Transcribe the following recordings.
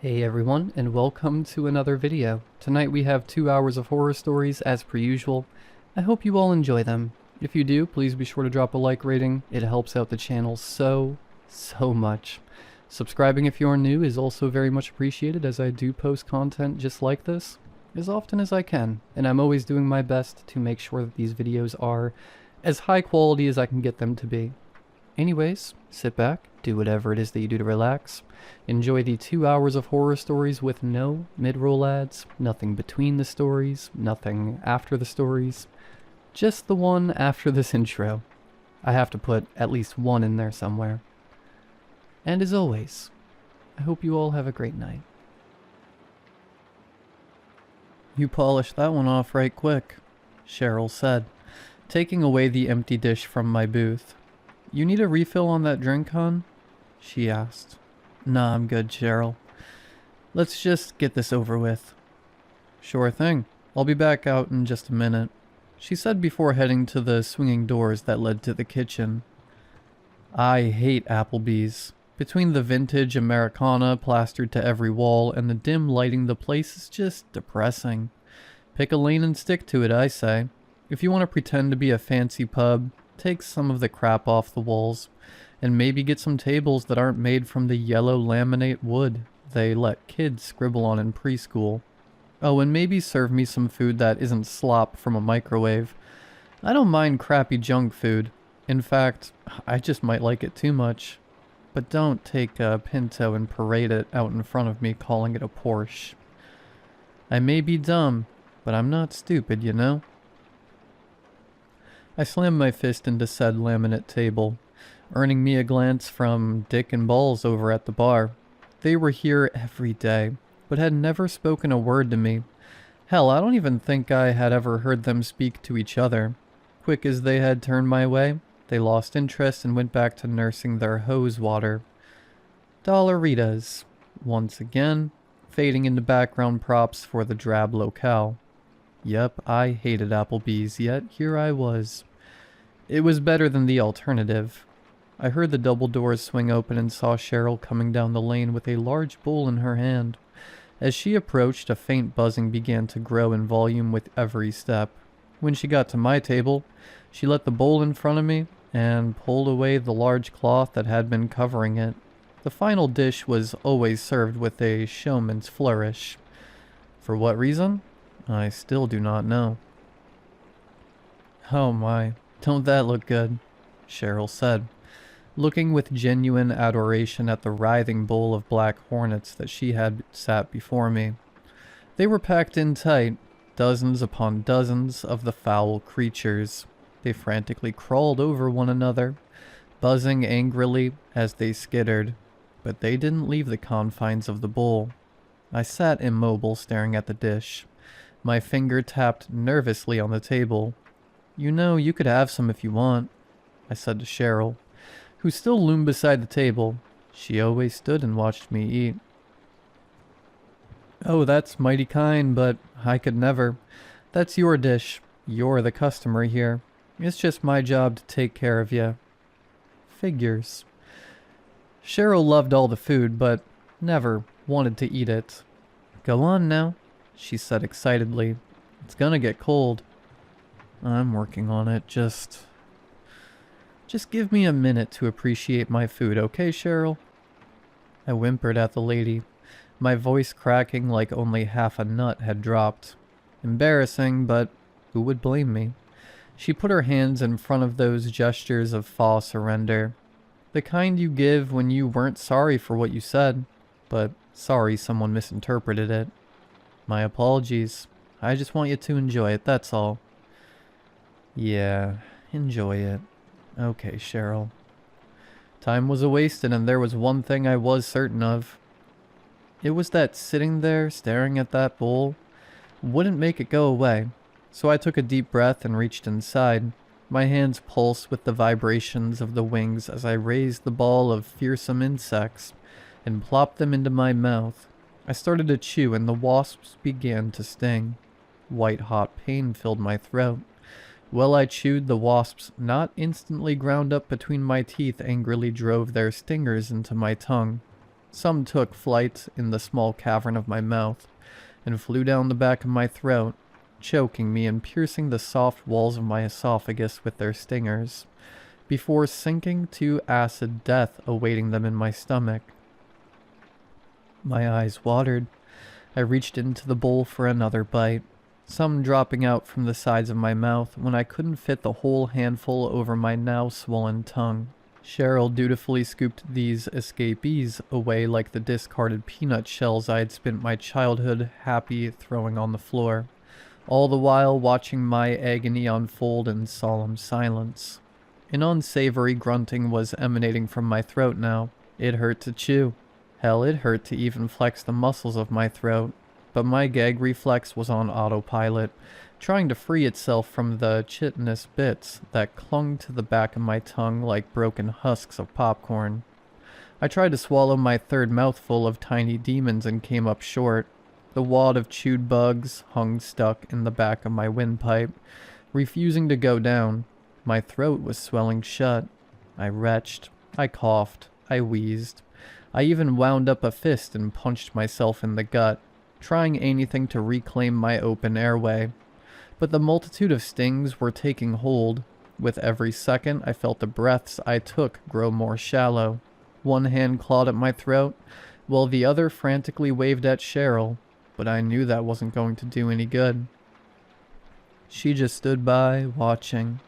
Hey everyone, and welcome to another video. Tonight we have 2 hours of horror stories as per usual. I hope you all enjoy them. If you do, please be sure to drop a like rating. It helps out the channel so much. Subscribing if you're new is also very much appreciated, as I do post content just like this as often as I can, and I'm always doing my best to make sure that these videos are as high quality as I can get them to be. Anyways, sit back, do whatever it is that you do to relax, enjoy the 2 hours of horror stories with no mid-roll ads, nothing between the stories, nothing after the stories, just the one after this intro. I have to put at least one in there somewhere. And as always, I hope you all have a great night. You polished that one off right quick, Cheryl said, taking away the empty dish from my booth. You need a refill on that drink, hon? She asked. Nah, I'm good, Cheryl. Let's just get this over with. Sure thing. I'll be back out in just a minute, she said before heading to the swinging doors that led to the kitchen. I hate Applebee's. Between the vintage Americana plastered to every wall and the dim lighting, the place is just depressing. Pick a lane and stick to it, I say. If you want to pretend to be a fancy pub, take some of the crap off the walls, and maybe get some tables that aren't made from the yellow laminate wood they let kids scribble on in preschool. Oh, and maybe serve me some food that isn't slop from a microwave. I don't mind crappy junk food. In fact, I just might like it too much. But don't take a Pinto and parade it out in front of me calling it a Porsche. I may be dumb, but I'm not stupid, you know? I slammed my fist into said laminate table, earning me a glance from Dick and Balls over at the bar. They were here every day, but had never spoken a word to me. Hell, I don't even think I had ever heard them speak to each other. Quick as they had turned my way, they lost interest and went back to nursing their hose water. Dollaritas, once again, fading into background props for the drab locale. Yep, I hated Applebee's, yet here I was. It was better than the alternative. I heard the double doors swing open and saw Cheryl coming down the lane with a large bowl in her hand. As she approached, a faint buzzing began to grow in volume with every step. When she got to my table, she let the bowl in front of me and pulled away the large cloth that had been covering it. The final dish was always served with a showman's flourish. For what reason? I still do not know. Oh my, don't that look good? Cheryl said, looking with genuine adoration at the writhing bowl of black hornets that she had sat before me. They were packed in tight, dozens upon dozens of the foul creatures. They frantically crawled over one another, buzzing angrily as they skittered, but they didn't leave the confines of the bowl. I sat immobile, staring at the dish. My finger tapped nervously on the table. You know, you could have some if you want, I said to Cheryl, who still loomed beside the table. She always stood and watched me eat. Oh, that's mighty kind, but I could never. That's your dish. You're the customer here. It's just my job to take care of you. Figures. Cheryl loved all the food, but never wanted to eat it. Go on now, she said excitedly. It's gonna get cold. I'm working on it, just give me a minute to appreciate my food, okay, Cheryl? I whimpered at the lady, my voice cracking like only half a nut had dropped. Embarrassing, but who would blame me? She put her hands in front of those gestures of false surrender. The kind you give when you weren't sorry for what you said, but sorry someone misinterpreted it. My apologies. I just want you to enjoy it, that's all. Yeah, enjoy it. Okay, Cheryl. Time was a-wasted, and there was one thing I was certain of. It was that sitting there, staring at that bowl, wouldn't make it go away. So I took a deep breath and reached inside. My hands pulsed with the vibrations of the wings as I raised the ball of fearsome insects and plopped them into my mouth. I started to chew and the wasps began to sting. White-hot pain filled my throat. While I chewed, the wasps, not instantly ground up between my teeth, angrily drove their stingers into my tongue. Some took flight in the small cavern of my mouth and flew down the back of my throat, choking me and piercing the soft walls of my esophagus with their stingers, before sinking to acid death awaiting them in my stomach. My eyes watered. I reached into the bowl for another bite, some dropping out from the sides of my mouth when I couldn't fit the whole handful over my now swollen tongue. Cheryl dutifully scooped these escapees away like the discarded peanut shells I had spent my childhood happy throwing on the floor, all the while watching my agony unfold in solemn silence. An unsavory grunting was emanating from my throat now. It hurt to chew. Hell, it hurt to even flex the muscles of my throat, but my gag reflex was on autopilot, trying to free itself from the chitinous bits that clung to the back of my tongue like broken husks of popcorn. I tried to swallow my third mouthful of tiny demons and came up short. The wad of chewed bugs hung stuck in the back of my windpipe, refusing to go down. My throat was swelling shut. I retched. I coughed. I wheezed. I even wound up a fist and punched myself in the gut, trying anything to reclaim my open airway. But the multitude of stings were taking hold. With every second, I felt the breaths I took grow more shallow. One hand clawed at my throat, while the other frantically waved at Cheryl, but I knew that wasn't going to do any good. She just stood by, watching.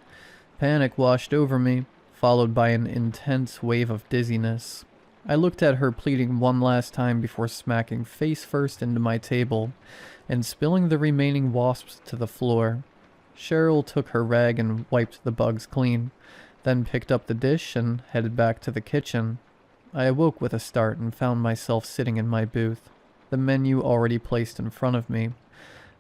Panic washed over me, followed by an intense wave of dizziness. I looked at her pleading one last time before smacking face first into my table and spilling the remaining wasps to the floor. Cheryl took her rag and wiped the bugs clean, then picked up the dish and headed back to the kitchen. I awoke with a start and found myself sitting in my booth, the menu already placed in front of me.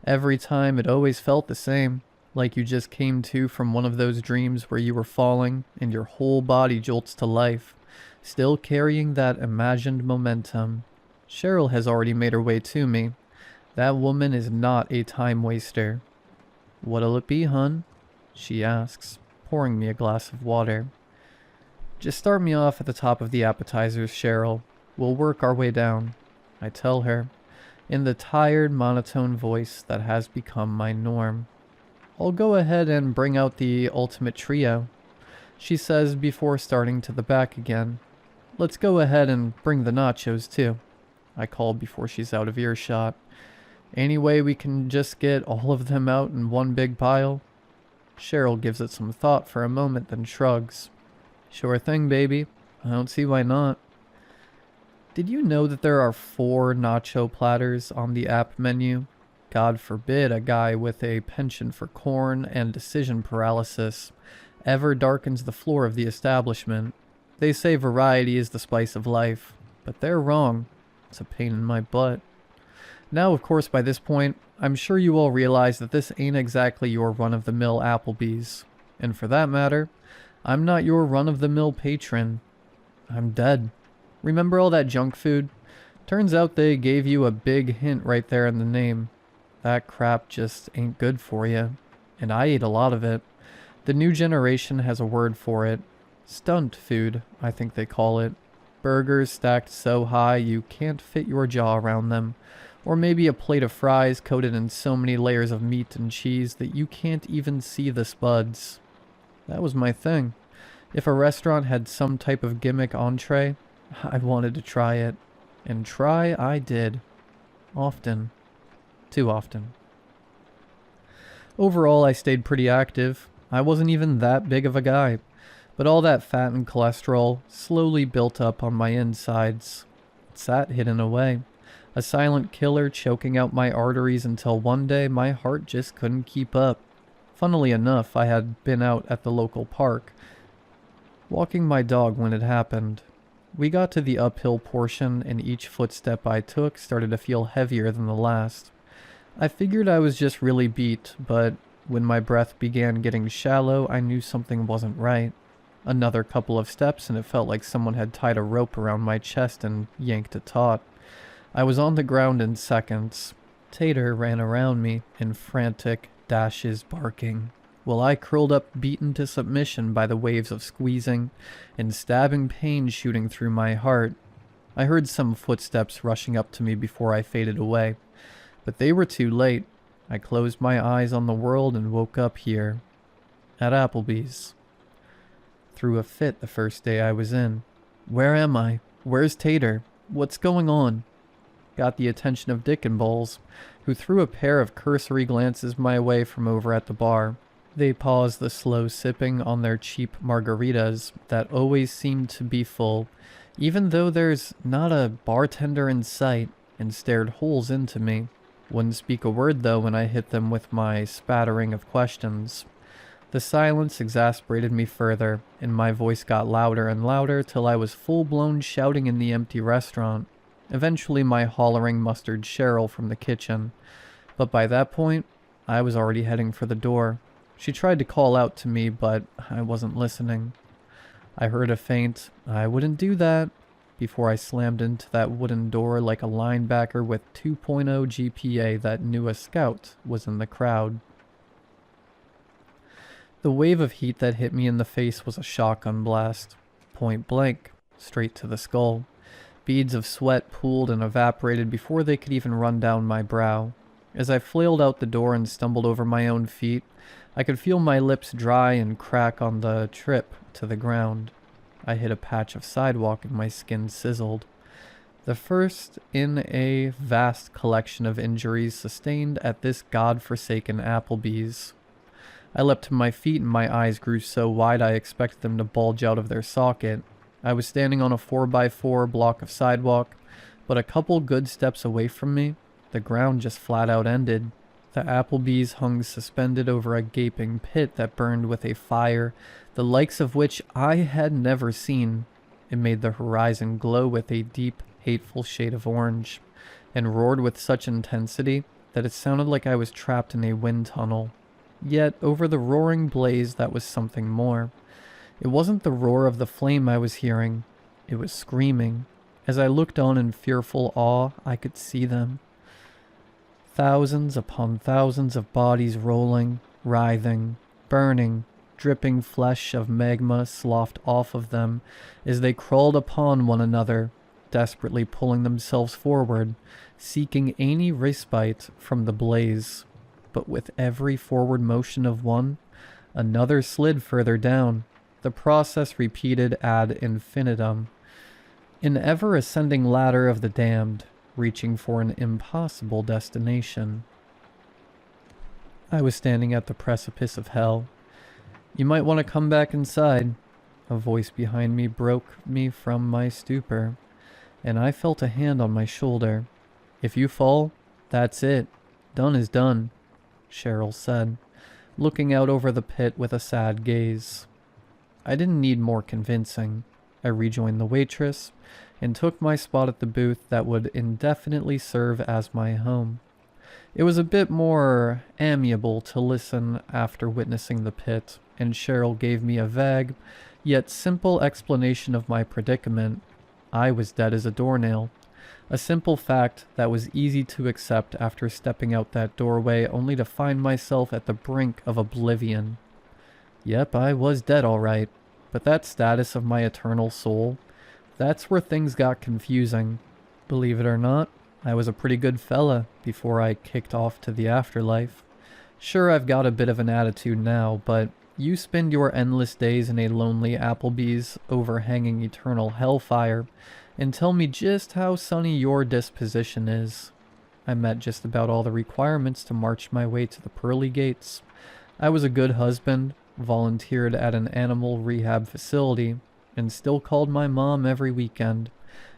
Every time it always felt the same, like you just came to from one of those dreams where you were falling and your whole body jolts to life, still carrying that imagined momentum. Cheryl has already made her way to me. That woman is not a time waster. "What'll it be, hun?" she asks, pouring me a glass of water. "Just start me off at the top of the appetizers, Cheryl. We'll work our way down," I tell her, in the tired, monotone voice that has become my norm. "I'll go ahead and bring out the ultimate trio," she says before starting to the back again. "Let's go ahead and bring the nachos too," I call before she's out of earshot. "Any way we can just get all of them out in one big pile?" Cheryl gives it some thought for a moment, then shrugs. "Sure thing, baby. I don't see why not." Did you know that there are 4 nacho platters on the app menu? God forbid a guy with a penchant for corn and decision paralysis ever darkens the floor of the establishment. They say variety is the spice of life, but they're wrong. It's a pain in my butt. Now, of course, by this point, I'm sure you all realize that this ain't exactly your run-of-the-mill Applebee's. And for that matter, I'm not your run-of-the-mill patron. I'm dead. Remember all that junk food? Turns out they gave you a big hint right there in the name. That crap just ain't good for you. And I ate a lot of it. The new generation has a word for it. Stunt food, I think they call it. Burgers stacked so high you can't fit your jaw around them. Or maybe a plate of fries coated in so many layers of meat and cheese that you can't even see the spuds. That was my thing. If a restaurant had some type of gimmick entree, I wanted to try it. And try I did. Often. Too often. Overall, I stayed pretty active. I wasn't even that big of a guy. But all that fat and cholesterol slowly built up on my insides. It sat hidden away. A silent killer choking out my arteries until one day my heart just couldn't keep up. Funnily enough, I had been out at the local park, walking my dog when it happened. We got to the uphill portion and each footstep I took started to feel heavier than the last. I figured I was just really beat, but when my breath began getting shallow, I knew something wasn't right. Another couple of steps and it felt like someone had tied a rope around my chest and yanked it taut. I was on the ground in seconds. Tater ran around me in frantic dashes, barking, while I curled up beaten to submission by the waves of squeezing and stabbing pain shooting through my heart. I heard some footsteps rushing up to me before I faded away, but they were too late. I closed my eyes on the world and woke up here, at Applebee's. Threw a fit the first day I was in. Where am I? Where's Tater? What's going on? Got the attention of Dick and Bowles, who threw a pair of cursory glances my way from over at the bar. They paused the slow sipping on their cheap margaritas that always seemed to be full, even though there's not a bartender in sight, and stared holes into me. Wouldn't speak a word though when I hit them with my spattering of questions. The silence exasperated me further, and my voice got louder and louder till I was full-blown shouting in the empty restaurant. Eventually my hollering mustered Cheryl from the kitchen, but by that point, I was already heading for the door. She tried to call out to me, but I wasn't listening. I heard a faint, "I wouldn't do that," before I slammed into that wooden door like a linebacker with 2.0 GPA that knew a scout was in the crowd. The wave of heat that hit me in the face was a shotgun blast. Point blank, straight to the skull. Beads of sweat pooled and evaporated before they could even run down my brow. As I flailed out the door and stumbled over my own feet, I could feel my lips dry and crack on the trip to the ground. I hit a patch of sidewalk and my skin sizzled. The first in a vast collection of injuries sustained at this god-forsaken Applebee's. I leapt to my feet and my eyes grew so wide I expected them to bulge out of their socket. I was standing on a 4x4 block of sidewalk, but a couple good steps away from me, the ground just flat out ended. The Applebee's hung suspended over a gaping pit that burned with a fire, the likes of which I had never seen. It made the horizon glow with a deep, hateful shade of orange, and roared with such intensity that it sounded like I was trapped in a wind tunnel. Yet, over the roaring blaze, that was something more. It wasn't the roar of the flame I was hearing. It was screaming. As I looked on in fearful awe, I could see them. Thousands upon thousands of bodies rolling, writhing, burning, dripping flesh of magma sloughed off of them as they crawled upon one another, desperately pulling themselves forward, seeking any respite from the blaze. But with every forward motion of one, another slid further down, the process repeated ad infinitum. An ever-ascending ladder of the damned, reaching for an impossible destination. I was standing at the precipice of hell. "You might want to come back inside." A voice behind me broke me from my stupor, and I felt a hand on my shoulder. "If you fall, that's it. Done is done," Cheryl said, looking out over the pit with a sad gaze. I didn't need more convincing. I rejoined the waitress and took my spot at the booth that would indefinitely serve as my home. It was a bit more amiable to listen after witnessing the pit, and Cheryl gave me a vague, yet simple explanation of my predicament. I was dead as a doornail. A simple fact that was easy to accept after stepping out that doorway only to find myself at the brink of oblivion. Yep, I was dead all right, but that status of my eternal soul, that's where things got confusing. Believe it or not, I was a pretty good fella before I kicked off to the afterlife. Sure, I've got a bit of an attitude now, but you spend your endless days in a lonely Applebee's overhanging eternal hellfire, and tell me just how sunny your disposition is. I met just about all the requirements to march my way to the pearly gates. I was a good husband, volunteered at an animal rehab facility, and still called my mom every weekend.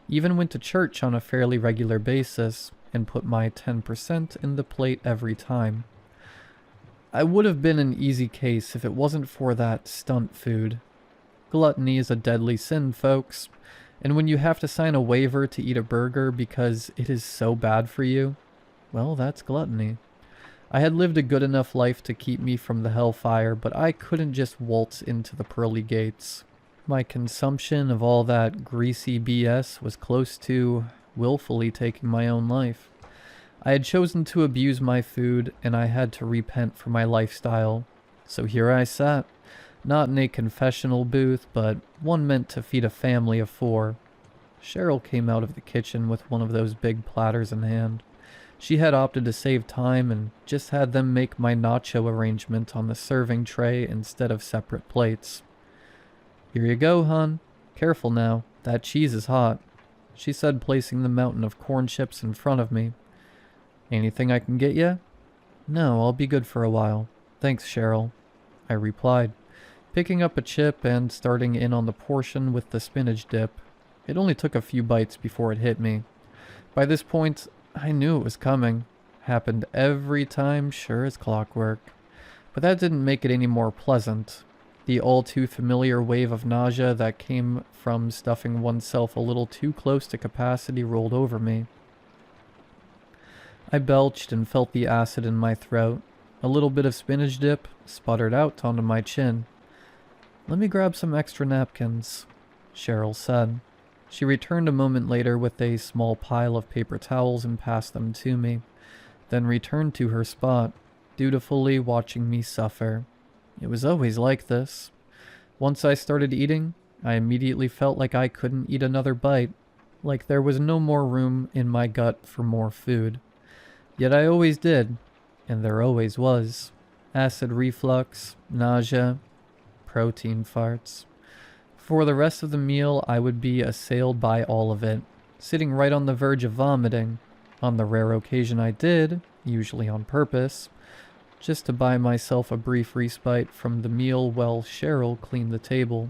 Even went to church on a fairly regular basis, and put my 10% in the plate every time. I would have been an easy case if it wasn't for that stunt food. Gluttony is a deadly sin, folks. And when you have to sign a waiver to eat a burger because it is so bad for you, well, that's gluttony. I had lived a good enough life to keep me from the hellfire, but I couldn't just waltz into the pearly gates. My consumption of all that greasy BS was close to willfully taking my own life. I had chosen to abuse my food, and I had to repent for my lifestyle. So here I sat. Not in a confessional booth, but one meant to feed a family of 4. Cheryl came out of the kitchen with one of those big platters in hand. She had opted to save time and just had them make my nacho arrangement on the serving tray instead of separate plates. "Here you go, hon. Careful now, that cheese is hot," she said, placing the mountain of corn chips in front of me. "Anything I can get ya?" "No, I'll be good for a while. Thanks, Cheryl," I replied, picking up a chip and starting in on the portion with the spinach dip. It only took a few bites before it hit me. By this point, I knew it was coming. Happened every time, sure as clockwork. But that didn't make it any more pleasant. The all-too-familiar wave of nausea that came from stuffing oneself a little too close to capacity rolled over me. I belched and felt the acid in my throat. A little bit of spinach dip sputtered out onto my chin. "Let me grab some extra napkins," Cheryl said. She returned a moment later with a small pile of paper towels and passed them to me, then returned to her spot, dutifully watching me suffer. It was always like this. Once I started eating, I immediately felt like I couldn't eat another bite, like there was no more room in my gut for more food. Yet I always did, and there always was. Acid reflux, nausea, protein farts. For the rest of the meal, I would be assailed by all of it, sitting right on the verge of vomiting. On the rare occasion I did, usually on purpose, just to buy myself a brief respite from the meal while Cheryl cleaned the table.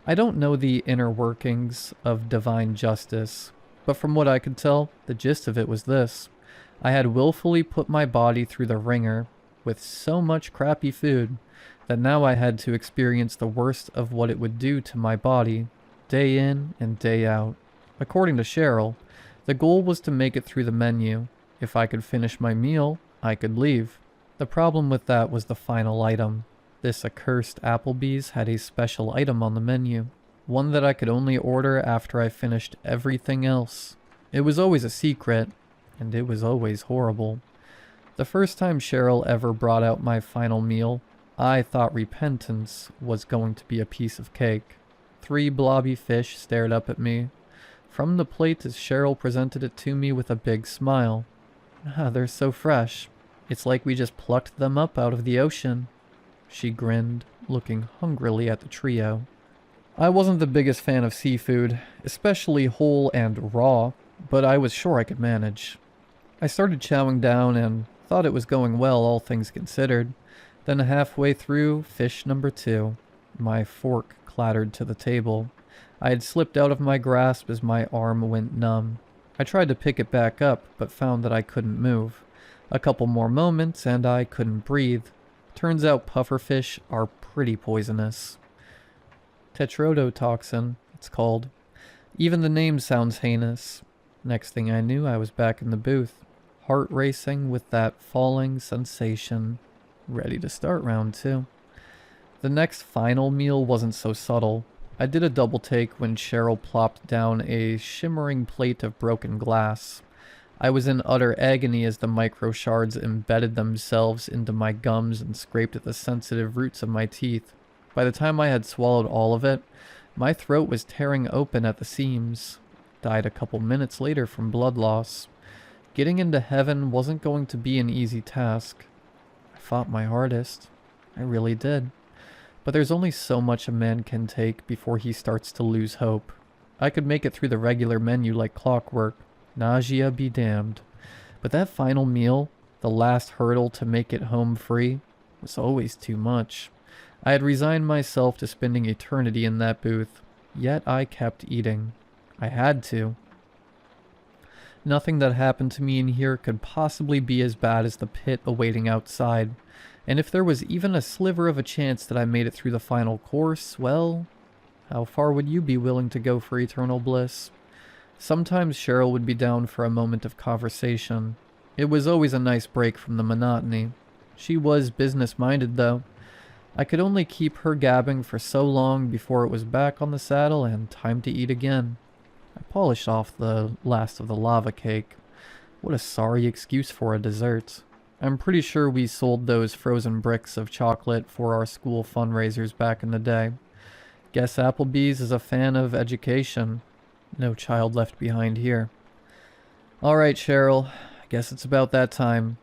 I don't know the inner workings of divine justice, but from what I could tell, the gist of it was this. I had willfully put my body through the ringer with so much crappy food that now I had to experience the worst of what it would do to my body, day in and day out. According to Cheryl, the goal was to make it through the menu. If I could finish my meal, I could leave. The problem with that was the final item. This accursed Applebee's had a special item on the menu, one that I could only order after I finished everything else. It was always a secret, and it was always horrible. The first time Cheryl ever brought out my final meal, I thought repentance was going to be a piece of cake. 3 blobby fish stared up at me from the plate as Cheryl presented it to me with a big smile. "Ah, they're so fresh. It's like we just plucked them up out of the ocean," she grinned, looking hungrily at the trio. I wasn't the biggest fan of seafood, especially whole and raw, but I was sure I could manage. I started chowing down and thought it was going well, all things considered. Then halfway through fish number 2, my fork clattered to the table. I had slipped out of my grasp as my arm went numb. I tried to pick it back up, but found that I couldn't move. A couple more moments and I couldn't breathe. Turns out pufferfish are pretty poisonous. Tetrodotoxin, it's called. Even the name sounds heinous. Next thing I knew, I was back in the booth, heart racing with that falling sensation. Ready to start round 2. The next final meal wasn't so subtle. I did a double take when Cheryl plopped down a shimmering plate of broken glass. I was in utter agony as the micro shards embedded themselves into my gums and scraped at the sensitive roots of my teeth. By the time I had swallowed all of it, my throat was tearing open at the seams. Died a couple minutes later from blood loss. Getting into heaven wasn't going to be an easy task. I fought my hardest. I really did. But there's only so much a man can take before he starts to lose hope. I could make it through the regular menu like clockwork. Nausea be damned. But that final meal, the last hurdle to make it home free, was always too much. I had resigned myself to spending eternity in that booth, yet I kept eating. I had to. Nothing that happened to me in here could possibly be as bad as the pit awaiting outside, and if there was even a sliver of a chance that I made it through the final course, well, how far would you be willing to go for eternal bliss? Sometimes Cheryl would be down for a moment of conversation. It was always a nice break from the monotony. She was business-minded, though. I could only keep her gabbing for so long before it was back on the saddle and time to eat again. I polished off the last of the lava cake. What a sorry excuse for a dessert. I'm pretty sure we sold those frozen bricks of chocolate for our school fundraisers back in the day. Guess Applebee's is a fan of education. No child left behind here. All right, Cheryl. I guess it's about that time.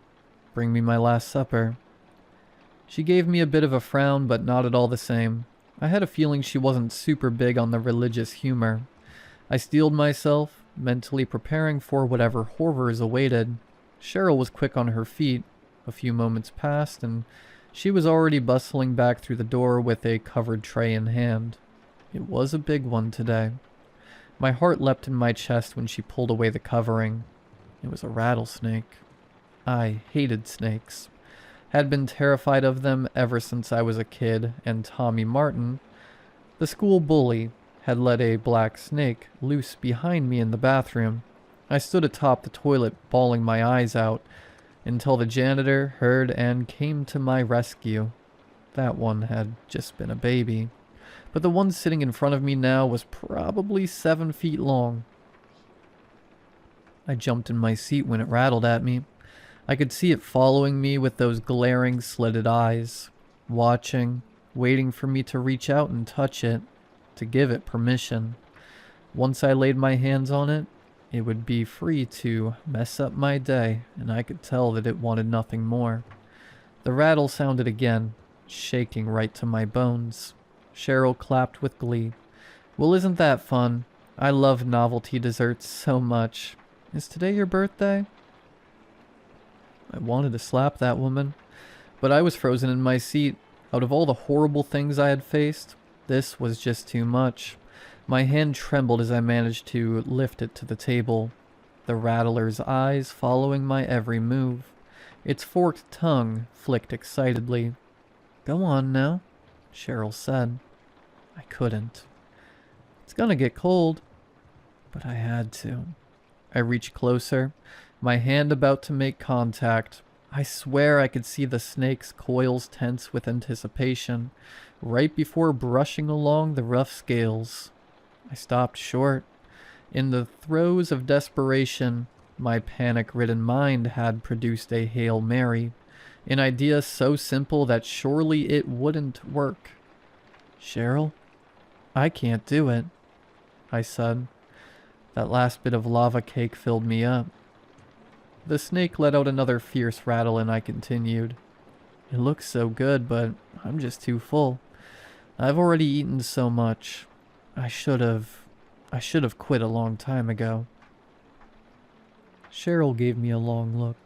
Bring me my last supper. She gave me a bit of a frown, but not at all the same. I had a feeling she wasn't super big on the religious humor. I steeled myself, mentally preparing for whatever horrors awaited. Cheryl was quick on her feet. A few moments passed, and she was already bustling back through the door with a covered tray in hand. It was a big one today. My heart leapt in my chest when she pulled away the covering. It was a rattlesnake. I hated snakes. Had been terrified of them ever since I was a kid, and Tommy Martin, the school bully, had let a black snake loose behind me in the bathroom. I stood atop the toilet, bawling my eyes out, until the janitor heard and came to my rescue. That one had just been a baby, but the one sitting in front of me now was probably 7 feet long. I jumped in my seat when it rattled at me. I could see it following me with those glaring, slitted eyes, watching, waiting for me to reach out and touch it, to give it permission. Once I laid my hands on it, it would be free to mess up my day, and I could tell that it wanted nothing more. The rattle sounded again, shaking right to my bones. Cheryl clapped with glee. Well, isn't that fun? I love novelty desserts so much. Is today your birthday? I wanted to slap that woman, but I was frozen in my seat. Out of all the horrible things I had faced, this was just too much. My hand trembled as I managed to lift it to the table, the rattler's eyes following my every move. Its forked tongue flicked excitedly. Go on now, Cheryl said. I couldn't. It's gonna get cold. But I had to. I reached closer, my hand about to make contact. I swear I could see the snake's coils tense with anticipation, right before brushing along the rough scales. I stopped short. In the throes of desperation, my panic-ridden mind had produced a Hail Mary, an idea so simple that surely it wouldn't work. Cheryl, I can't do it, I said. That last bit of lava cake filled me up. The snake let out another fierce rattle and I continued. It looks so good, but I'm just too full. I've already eaten so much. I should have quit a long time ago. Cheryl gave me a long look.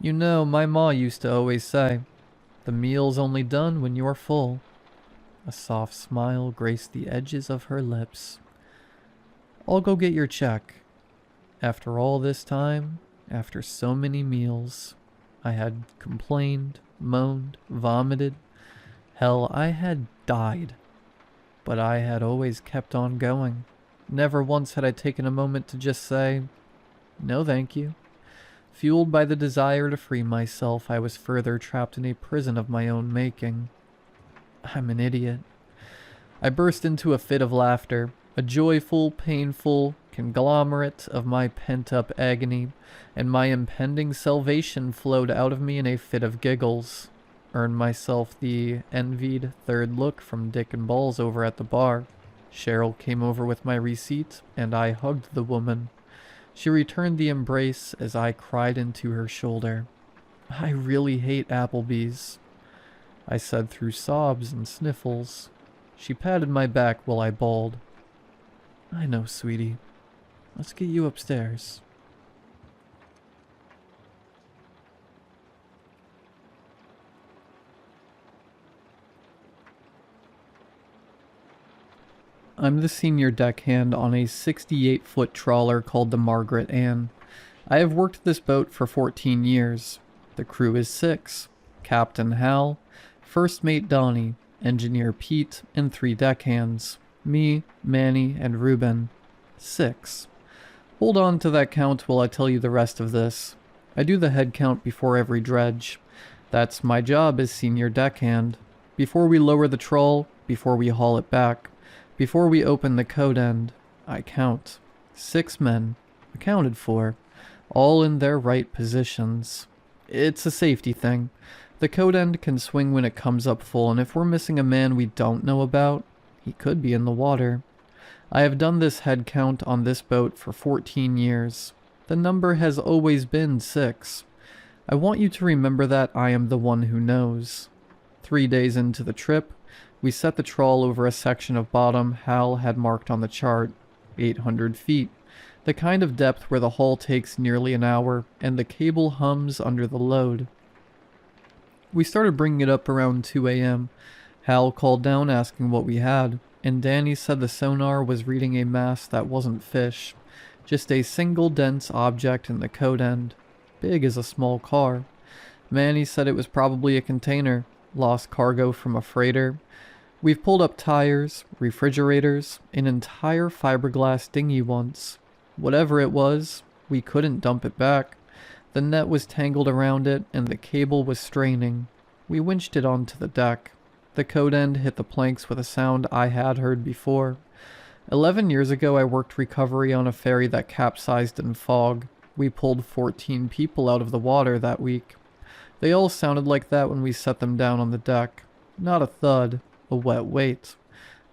You know, my ma used to always say, the meal's only done when you're full. A soft smile graced the edges of her lips. I'll go get your check. After all this time, after so many meals, I had complained, moaned, vomited. Hell, I had died. But I had always kept on going. Never once had I taken a moment to just say, no thank you. Fueled by the desire to free myself, I was further trapped in a prison of my own making. I'm an idiot. I burst into a fit of laughter, a joyful, painful conglomerate of my pent-up agony, and my impending salvation flowed out of me in a fit of giggles. Earned myself the envied third look from Dick and Balls over at the bar. Cheryl came over with my receipt, and I hugged the woman. She returned the embrace as I cried into her shoulder. I really hate Applebee's, I said through sobs and sniffles. She patted my back while I bawled. I know, sweetie. Let's get you upstairs. I'm the senior deckhand on a 68-foot trawler called the Margaret Ann. I have worked this boat for 14 years. The crew is 6. Captain Hal, First Mate Donnie, Engineer Pete, and 3 deckhands. Me, Manny, and Ruben. 6. Hold on to that count while I tell you the rest of this. I do the head count before every dredge. That's my job as senior deckhand. Before we lower the trawl, before we haul it back, before we open the code end, I count. 6 men, accounted for, all in their right positions. It's a safety thing. The code end can swing when it comes up full, and if we're missing a man we don't know about, he could be in the water. I have done this head count on this boat for 14 years. The number has always been 6. I want you to remember that I am the one who knows. 3 days into the trip, we set the trawl over a section of bottom Hal had marked on the chart, 800 feet, the kind of depth where the haul takes nearly an hour and the cable hums under the load. We started bringing it up around 2 a.m. Hal called down asking what we had, and Danny said the sonar was reading a mass that wasn't fish, just a single dense object in the code end, big as a small car. Manny said it was probably a container, lost cargo from a freighter. We've pulled up tires, refrigerators, an entire fiberglass dinghy once. Whatever it was, we couldn't dump it back. The net was tangled around it and the cable was straining. We winched it onto the deck. The code end hit the planks with a sound I had heard before. 11 years ago I worked recovery on a ferry that capsized in fog. We pulled 14 people out of the water that week. They all sounded like that when we set them down on the deck. Not a thud, a wet weight.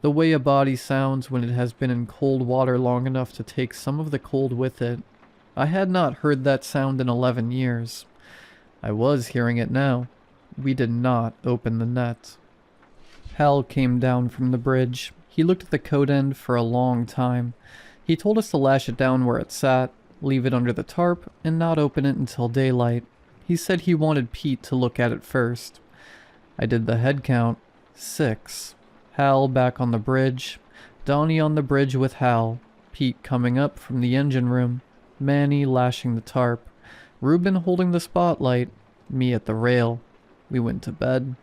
The way a body sounds when it has been in cold water long enough to take some of the cold with it. I had not heard that sound in 11 years. I was hearing it now. We did not open the net. Hal came down from the bridge. He looked at the code end for a long time. He told us to lash it down where it sat, leave it under the tarp, and not open it until daylight. He said he wanted Pete to look at it first. I did the head count. 6. Hal back on the bridge. Donnie on the bridge with Hal. Pete coming up from the engine room. Manny lashing the tarp. Reuben holding the spotlight. Me at the rail. We went to bed.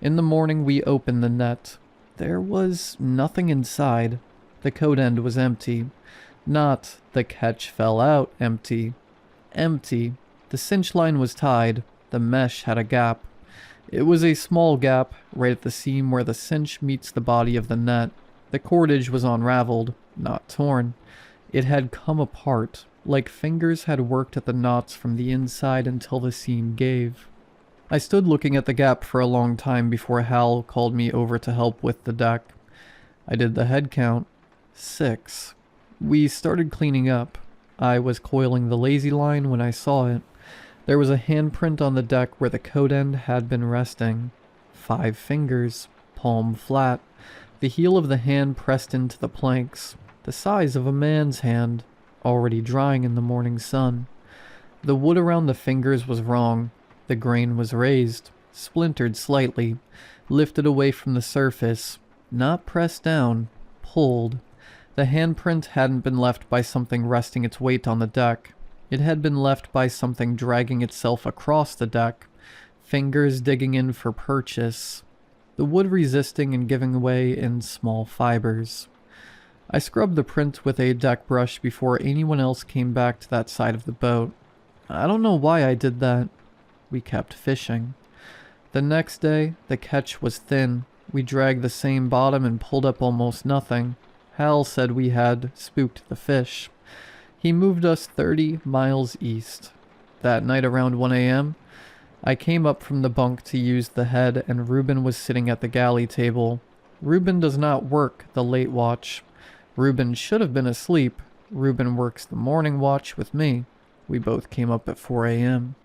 In the morning we opened the net. There was nothing inside. The code end was empty. Not the catch fell out empty. Empty. The cinch line was tied. The mesh had a gap. It was a small gap, right at the seam where the cinch meets the body of the net. The cordage was unraveled, not torn. It had come apart, like fingers had worked at the knots from the inside until the seam gave. I stood looking at the gap for a long time before Hal called me over to help with the deck. I did the head count. 6. We started cleaning up. I was coiling the lazy line when I saw it. There was a handprint on the deck where the code end had been resting. 5 fingers, palm flat. The heel of the hand pressed into the planks. The size of a man's hand, already drying in the morning sun. The wood around the fingers was wrong. The grain was raised, splintered slightly, lifted away from the surface, not pressed down, pulled. The handprint hadn't been left by something resting its weight on the deck. It had been left by something dragging itself across the deck, fingers digging in for purchase, the wood resisting and giving way in small fibers. I scrubbed the print with a deck brush before anyone else came back to that side of the boat. I don't know why I did that. We kept fishing. The next day, the catch was thin. We dragged the same bottom and pulled up almost nothing. Hal said we had spooked the fish. He moved us 30 miles east. That night around 1 a.m., I came up from the bunk to use the head and Reuben was sitting at the galley table. Reuben does not work the late watch. Reuben should have been asleep. Reuben works the morning watch with me. We both came up at 4 a.m.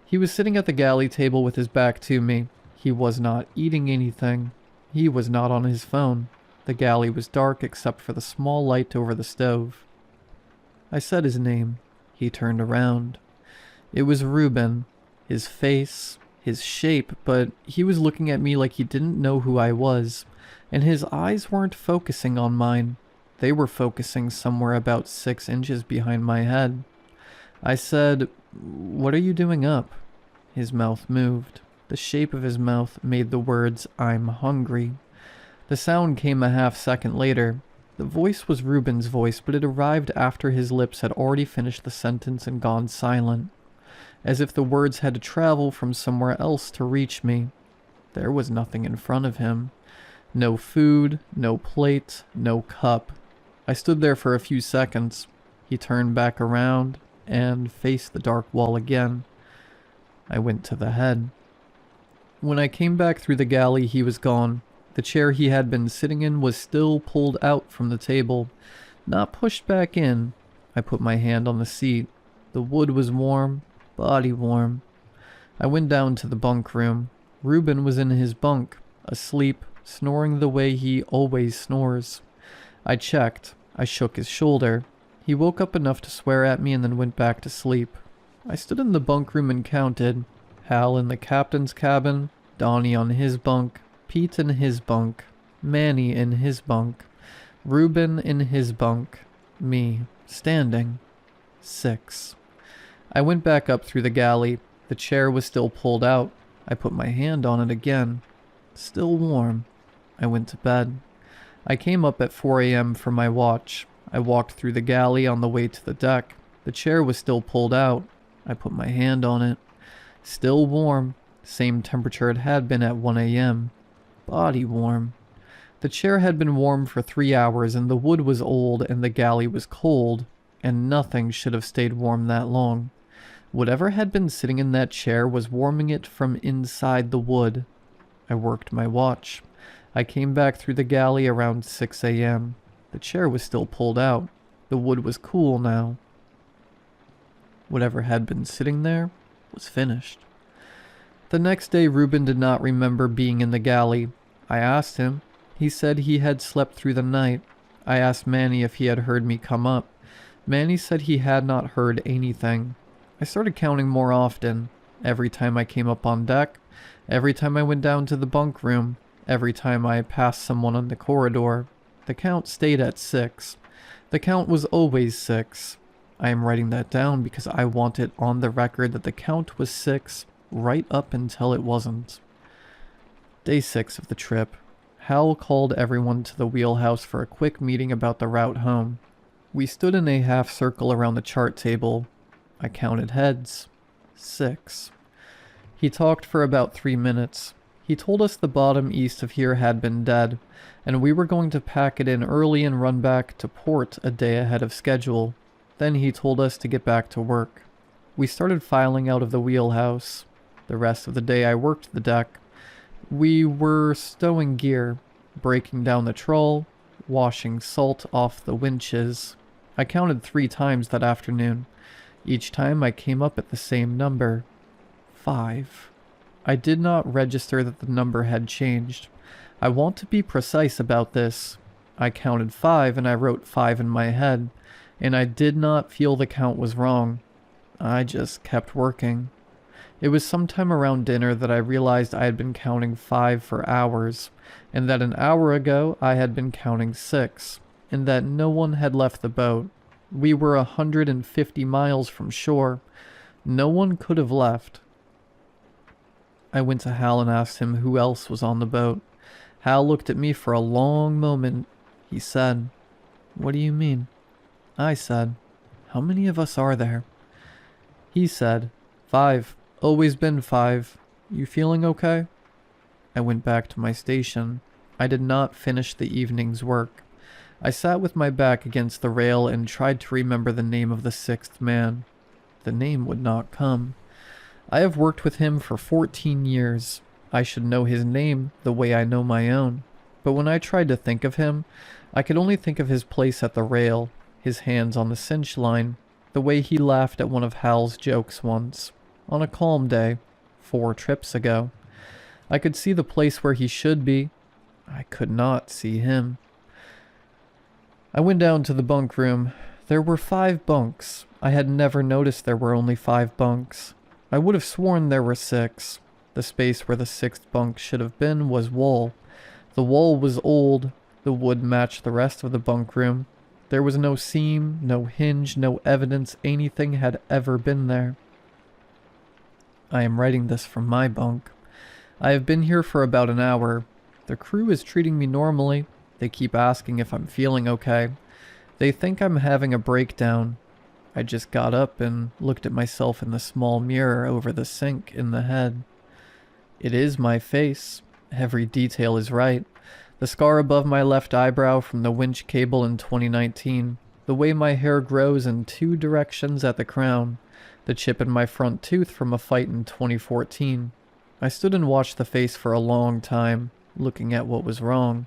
He was sitting at the galley table with his back to me. He was not eating anything. He was not on his phone. The galley was dark except for the small light over the stove. I said his name. He turned around. It was Reuben. His face, his shape, but he was looking at me like he didn't know who I was, and his eyes weren't focusing on mine. They were focusing somewhere about 6 inches behind my head. I said, "What are you doing up?" His mouth moved. The shape of his mouth made the words, "I'm hungry." The sound came a half second later. The voice was Reuben's voice, but it arrived after his lips had already finished the sentence and gone silent, as if the words had to travel from somewhere else to reach me. There was nothing in front of him. No food, no plate, no cup. I stood there for a few seconds. He turned back around and faced the dark wall again. I went to the head. When I came back through the galley, he was gone. The chair he had been sitting in was still pulled out from the table, not pushed back in. I put my hand on the seat. The wood was warm, body warm. I went down to the bunk room. Reuben was in his bunk, asleep, snoring the way he always snores. I checked. I shook his shoulder. He woke up enough to swear at me and then went back to sleep. I stood in the bunk room and counted. Hal in the captain's cabin, Donnie on his bunk, Pete in his bunk, Manny in his bunk, Reuben in his bunk, me, standing. 6. I went back up through the galley. The chair was still pulled out. I put my hand on it again. Still warm. I went to bed. I came up at 4 a.m. for my watch. I walked through the galley on the way to the deck. The chair was still pulled out. I put my hand on it. Still warm. Same temperature it had been at 1 a.m. Body warm. The chair had been warm for 3 hours and the wood was old and the galley was cold, and nothing should have stayed warm that long. Whatever had been sitting in that chair was warming it from inside the wood. I worked my watch. I came back through the galley around 6 a.m. The chair was still pulled out. The wood was cool now. Whatever had been sitting there was finished. The next day, Reuben did not remember being in the galley. I asked him. He said he had slept through the night. I asked Manny if he had heard me come up. Manny said he had not heard anything. I started counting more often. Every time I came up on deck, every time I went down to the bunk room, every time I passed someone on the corridor. The count stayed at 6. The count was always 6. I am writing that down because I want it on the record that the count was 6 right up until it wasn't. Day 6 of the trip. Hal called everyone to the wheelhouse for a quick meeting about the route home. We stood in a half circle around the chart table. I counted heads. 6. He talked for about 3 minutes. He told us the bottom east of here had been dead, and we were going to pack it in early and run back to port a day ahead of schedule. Then he told us to get back to work. We started filing out of the wheelhouse. The rest of the day I worked the deck. We were stowing gear, breaking down the trawl, washing salt off the winches. I counted 3 times that afternoon. Each time I came up at the same number. 5. I did not register that the number had changed. I want to be precise about this. I counted 5 and I wrote 5 in my head, and I did not feel the count was wrong. I just kept working. It was sometime around dinner that I realized I had been counting 5 for hours, and that an hour ago I had been counting 6, and that no one had left the boat. We were 150 miles from shore. No one could have left. I went to Hal and asked him who else was on the boat. Hal looked at me for a long moment. He said, "What do you mean?" I said, "How many of us are there?" He said, 5. Always been 5. You feeling okay? I went back to my station. I did not finish the evening's work. I sat with my back against the rail and tried to remember the name of the 6th man. The name would not come. I have worked with him for 14 years. I should know his name the way I know my own. But when I tried to think of him, I could only think of his place at the rail, his hands on the cinch line, the way he laughed at one of Hal's jokes once, on a calm day, 4 trips ago. I could see the place where he should be. I could not see him. I went down to the bunk room. There were 5 bunks. I had never noticed there were only 5 bunks. I would have sworn there were 6. The space where the 6th bunk should have been was wall. The wall was old. The wood matched the rest of the bunk room. There was no seam, no hinge, no evidence anything had ever been there. I am writing this from my bunk. I have been here for about an hour. The crew is treating me normally. They keep asking if I'm feeling okay. They think I'm having a breakdown. I just got up and looked at myself in the small mirror over the sink in the head. It is my face. Every detail is right. The scar above my left eyebrow from the winch cable in 2019. The way my hair grows in 2 directions at the crown. The chip in my front tooth from a fight in 2014. I stood and watched the face for a long time, looking at what was wrong.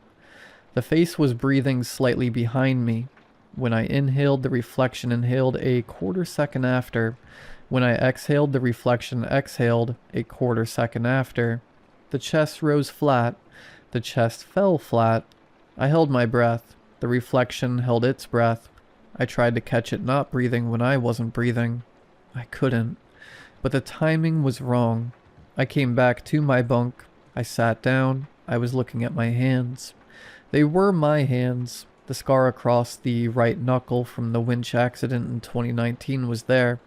The face was breathing slightly behind me. When I inhaled, the reflection inhaled a quarter second after. When I exhaled, the reflection exhaled a quarter second after. The chest rose flat. The chest fell flat. I held my breath. The reflection held its breath. I tried to catch it not breathing when I wasn't breathing. I couldn't. But the timing was wrong. I came back to my bunk. I sat down. I was looking at my hands. They were my hands. The scar across the right knuckle from the winch accident in 2019 was there.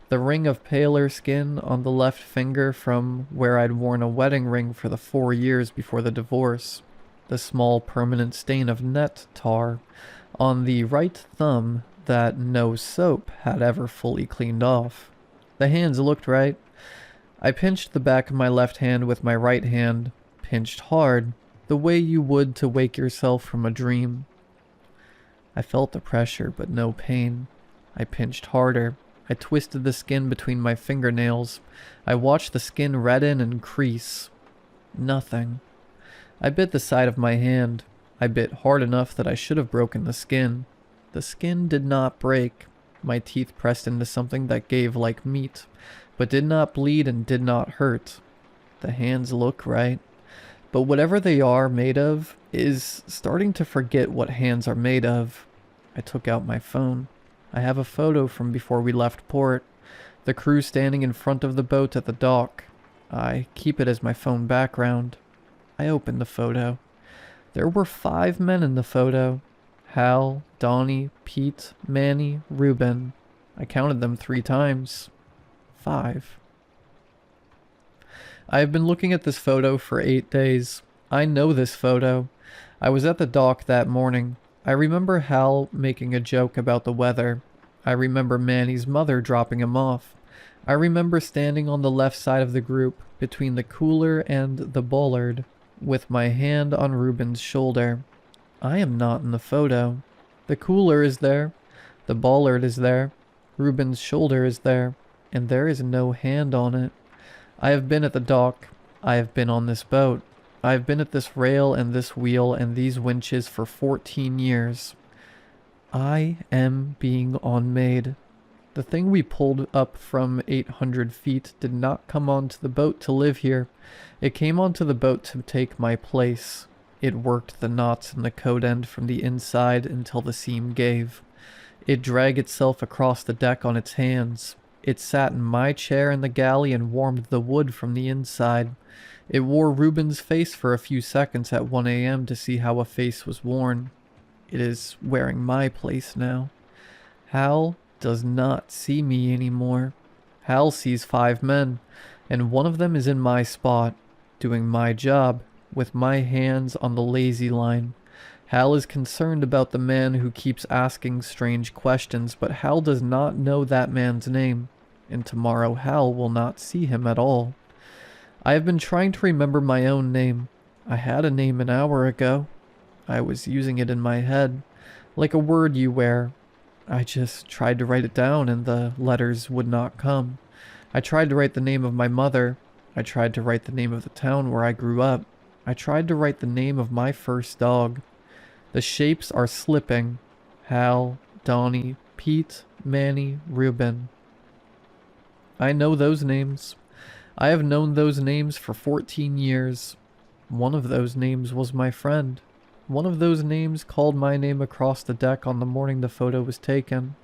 The ring of paler skin on the left finger from where I'd worn a wedding ring for the 4 years before the divorce. The small permanent stain of net tar on the right thumb that no soap had ever fully cleaned off. The hands looked right. I pinched the back of my left hand with my right hand, pinched hard, the way you would to wake yourself from a dream. I felt the pressure, but no pain. I pinched harder. I twisted the skin between my fingernails. I watched the skin redden and crease. Nothing. I bit the side of my hand. I bit hard enough that I should have broken the skin. The skin did not break. My teeth pressed into something that gave like meat, but did not bleed and did not hurt. The hands look right. But whatever they are made of is starting to forget what hands are made of. I took out my phone. I have a photo from before we left port. The crew standing in front of the boat at the dock. I keep it as my phone background. I opened the photo. There were 5 men in the photo. Hal, Donnie, Pete, Manny, Ruben. I counted them 3 times. 5. I have been looking at this photo for 8 days. I know this photo. I was at the dock that morning. I remember Hal making a joke about the weather. I remember Manny's mother dropping him off. I remember standing on the left side of the group, between the cooler and the bollard, with my hand on Ruben's shoulder. I am not in the photo. The cooler is there. The bollard is there. Ruben's shoulder is there. And there is no hand on it. I have been at the dock. I have been on this boat. I have been at this rail and this wheel and these winches for 14 years. I am being unmade. The thing we pulled up from 800 feet did not come onto the boat to live here. It came onto the boat to take my place. It worked the knots in the coat end from the inside until the seam gave. It dragged itself across the deck on its hands. It sat in my chair in the galley and warmed the wood from the inside. It wore Ruben's face for a few seconds at 1 a.m. to see how a face was worn. It is wearing my place now. Hal does not see me anymore. Hal sees 5 men, and one of them is in my spot, doing my job, with my hands on the lazy line. Hal is concerned about the man who keeps asking strange questions, but Hal does not know that man's name, and tomorrow Hal will not see him at all. I have been trying to remember my own name. I had a name an hour ago. I was using it in my head, like a word you wear. I just tried to write it down and the letters would not come. I tried to write the name of my mother. I tried to write the name of the town where I grew up. I tried to write the name of my first dog. The shapes are slipping. Hal, Donnie, Pete, Manny, Ruben. I know those names. I have known those names for 14 years. One of those names was my friend. One of those names called my name across the deck on the morning the photo was taken.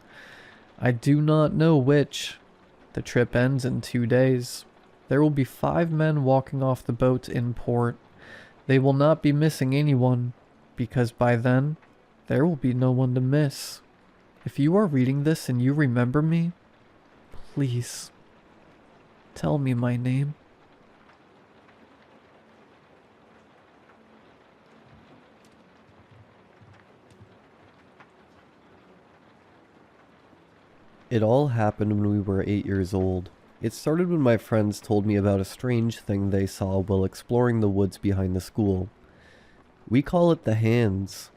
I do not know which. The trip ends in 2 days. There will be 5 men walking off the boat in port. They will not be missing anyone, because by then, there will be no one to miss. If you are reading this and you remember me, please, tell me my name. It all happened when we were 8 years old. It started when my friends told me about a strange thing they saw while exploring the woods behind the school. "We call it the hands,"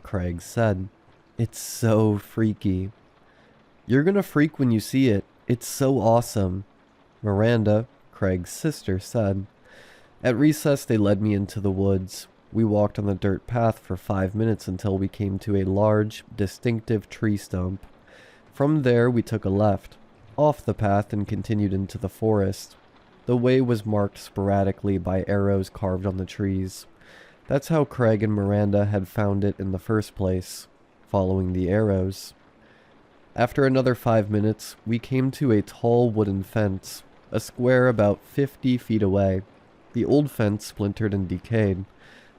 Craig said. "It's so freaky." "You're gonna freak when you see it. It's so awesome," Miranda, Craig's sister, said. At recess, they led me into the woods. We walked on the dirt path for 5 minutes until we came to a large, distinctive tree stump. From there, we took a left, off the path, and continued into the forest. The way was marked sporadically by arrows carved on the trees. That's how Craig and Miranda had found it in the first place, following the arrows. After another 5 minutes, we came to a tall wooden fence, a square about 50 feet away. The old fence splintered and decayed.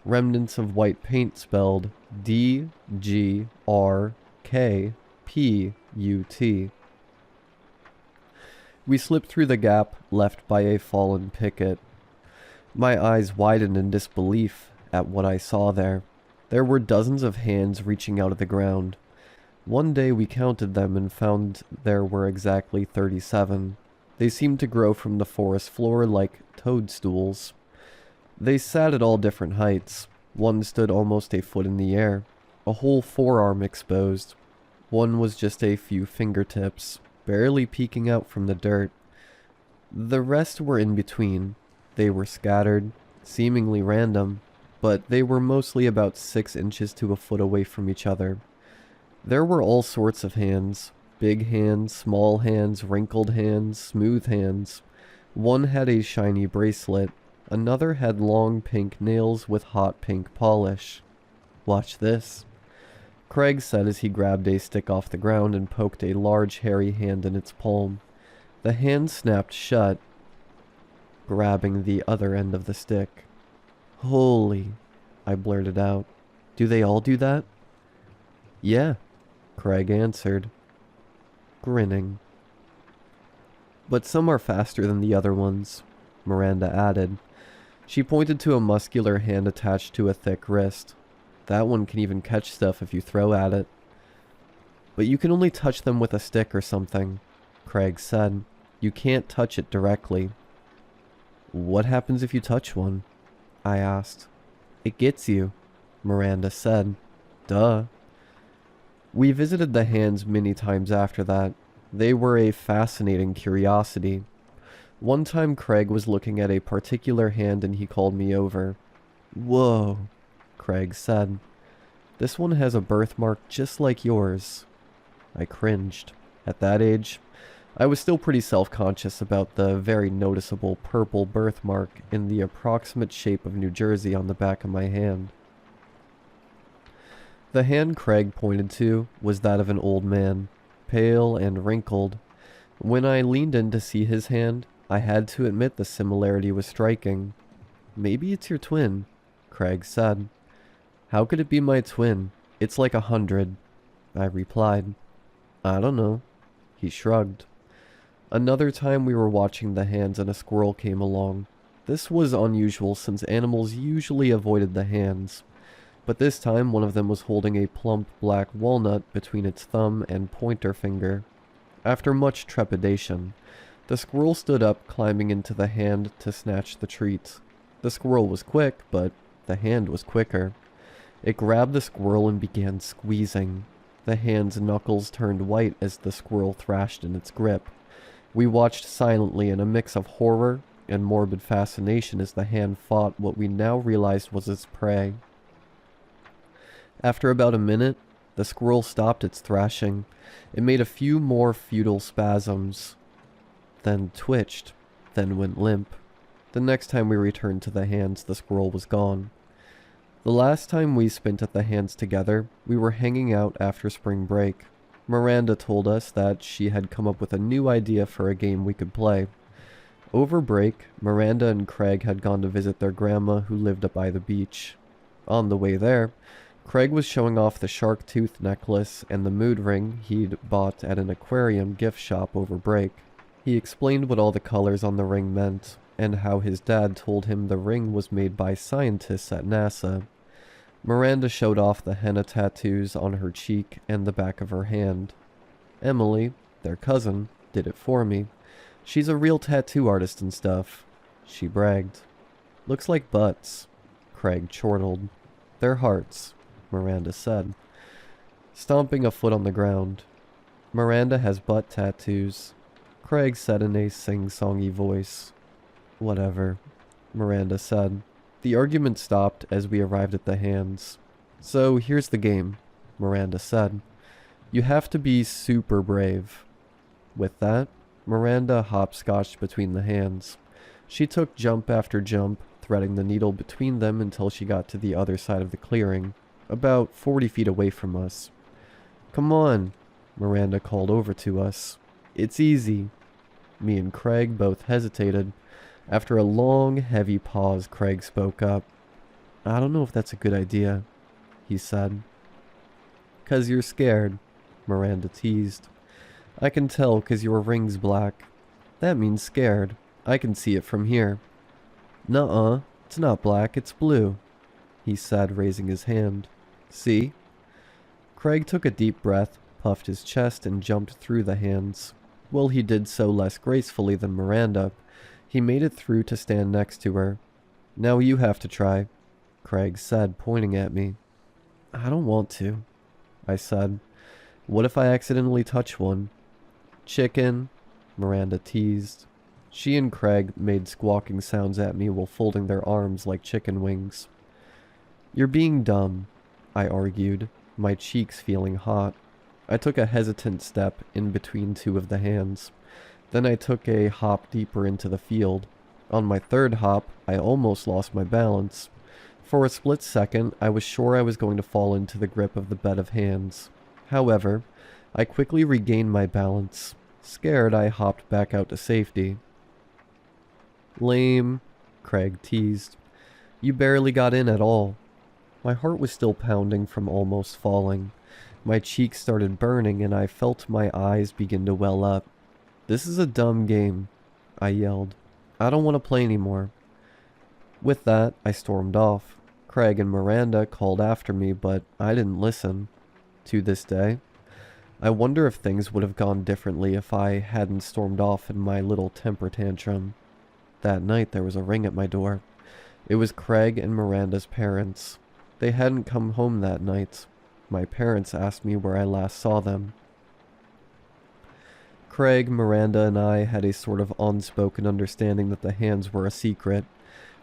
Remnants of white paint spelled DGRKPUT. We slipped through the gap left by a fallen picket. My eyes widened in disbelief at what I saw there. There were dozens of hands reaching out of the ground. One day we counted them and found there were exactly 37. They seemed to grow from the forest floor like toadstools. They sat at all different heights. One stood almost a foot in the air, a whole forearm exposed. One was just a few fingertips, barely peeking out from the dirt. The rest were in between. They were scattered, seemingly random, but they were mostly about 6 inches to a foot away from each other. There were all sorts of hands. Big hands, small hands, wrinkled hands, smooth hands. One had a shiny bracelet. Another had long pink nails with hot pink polish. "Watch this," Craig said as he grabbed a stick off the ground and poked a large hairy hand in its palm. The hand snapped shut, grabbing the other end of the stick. "Holy," I blurted out. "Do they all do that?" "Yeah," Craig answered, grinning. "But some are faster than the other ones," Miranda added. She pointed to a muscular hand attached to a thick wrist. "That one can even catch stuff if you throw at it." "But you can only touch them with a stick or something," Craig said. "You can't touch it directly." "What happens if you touch one?" I asked. "It gets you," Miranda said. "Duh." We visited the hands many times after that. They were a fascinating curiosity. One time Craig was looking at a particular hand and he called me over. "Whoa," Craig said. "This one has a birthmark just like yours." I cringed. At that age, I was still pretty self-conscious about the very noticeable purple birthmark in the approximate shape of New Jersey on the back of my hand. The hand Craig pointed to was that of an old man, pale and wrinkled. When I leaned in to see his hand, I had to admit the similarity was striking. "Maybe it's your twin," Craig said. "How could it be my twin? It's like 100, I replied. "I don't know." He shrugged. Another time we were watching the hands and a squirrel came along. This was unusual since animals usually avoided the hands. But this time one of them was holding a plump black walnut between its thumb and pointer finger. After much trepidation, the squirrel stood up, climbing into the hand to snatch the treat. The squirrel was quick, but the hand was quicker. It grabbed the squirrel and began squeezing. The hand's knuckles turned white as the squirrel thrashed in its grip. We watched silently in a mix of horror and morbid fascination as the hand fought what we now realized was its prey. After about a minute, the squirrel stopped its thrashing. It made a few more futile spasms, then twitched, then went limp. The next time we returned to the hands, the squirrel was gone. The last time we spent at the hands together, we were hanging out after spring break. Miranda told us that she had come up with a new idea for a game we could play. Over break, Miranda and Craig had gone to visit their grandma who lived up by the beach. On the way there, Craig was showing off the shark tooth necklace and the mood ring he'd bought at an aquarium gift shop over break. He explained what all the colors on the ring meant, and how his dad told him the ring was made by scientists at NASA. Miranda showed off the henna tattoos on her cheek and the back of her hand. Emily, their cousin, did it for me. "She's a real tattoo artist and stuff," she bragged. "Looks like butts," Craig chortled. "They're hearts," Miranda said, stomping a foot on the ground. "Miranda has butt tattoos," Craig said in a sing-songy voice. "Whatever." Miranda said. The argument stopped as we arrived at the hands. So here's the game, Miranda said. You have to be super brave. With that, Miranda hopscotched between the hands. She took jump after jump, threading the needle between them until she got to the other side of the clearing, about 40 feet away from us. Come on, Miranda called over to us. It's easy. Me and Craig both hesitated. After a long, heavy pause, Craig spoke up. I don't know if that's a good idea, he said. 'Cause you're scared, Miranda teased. I can tell 'cause your ring's black. That means scared. I can see it from here. Nuh-uh, it's not black, it's blue, he said, raising his hand. See? Craig took a deep breath, puffed his chest, and jumped through the hands. Well, he did so less gracefully than Miranda. He made it through to stand next to her. Now you have to try, Craig said, pointing at me. I don't want to, I said. What if I accidentally touch one? Chicken, Miranda teased. She and Craig made squawking sounds at me while folding their arms like chicken wings. You're being dumb, I argued, my cheeks feeling hot. I took a hesitant step in between two of the hands. Then I took a hop deeper into the field. On my third hop, I almost lost my balance. For a split second, I was sure I was going to fall into the grip of the bed of hands. However, I quickly regained my balance. Scared, I hopped back out to safety. Lame, Craig teased. You barely got in at all. My heart was still pounding from almost falling. My cheeks started burning and I felt my eyes begin to well up. This is a dumb game, I yelled. I don't want to play anymore. With that, I stormed off. Craig and Miranda called after me, but I didn't listen. To this day, I wonder if things would have gone differently if I hadn't stormed off in my little temper tantrum. That night there was a ring at my door. It was Craig and Miranda's parents. They hadn't come home that night. My parents asked me where I last saw them. Craig, Miranda, and I had a sort of unspoken understanding that the hands were a secret.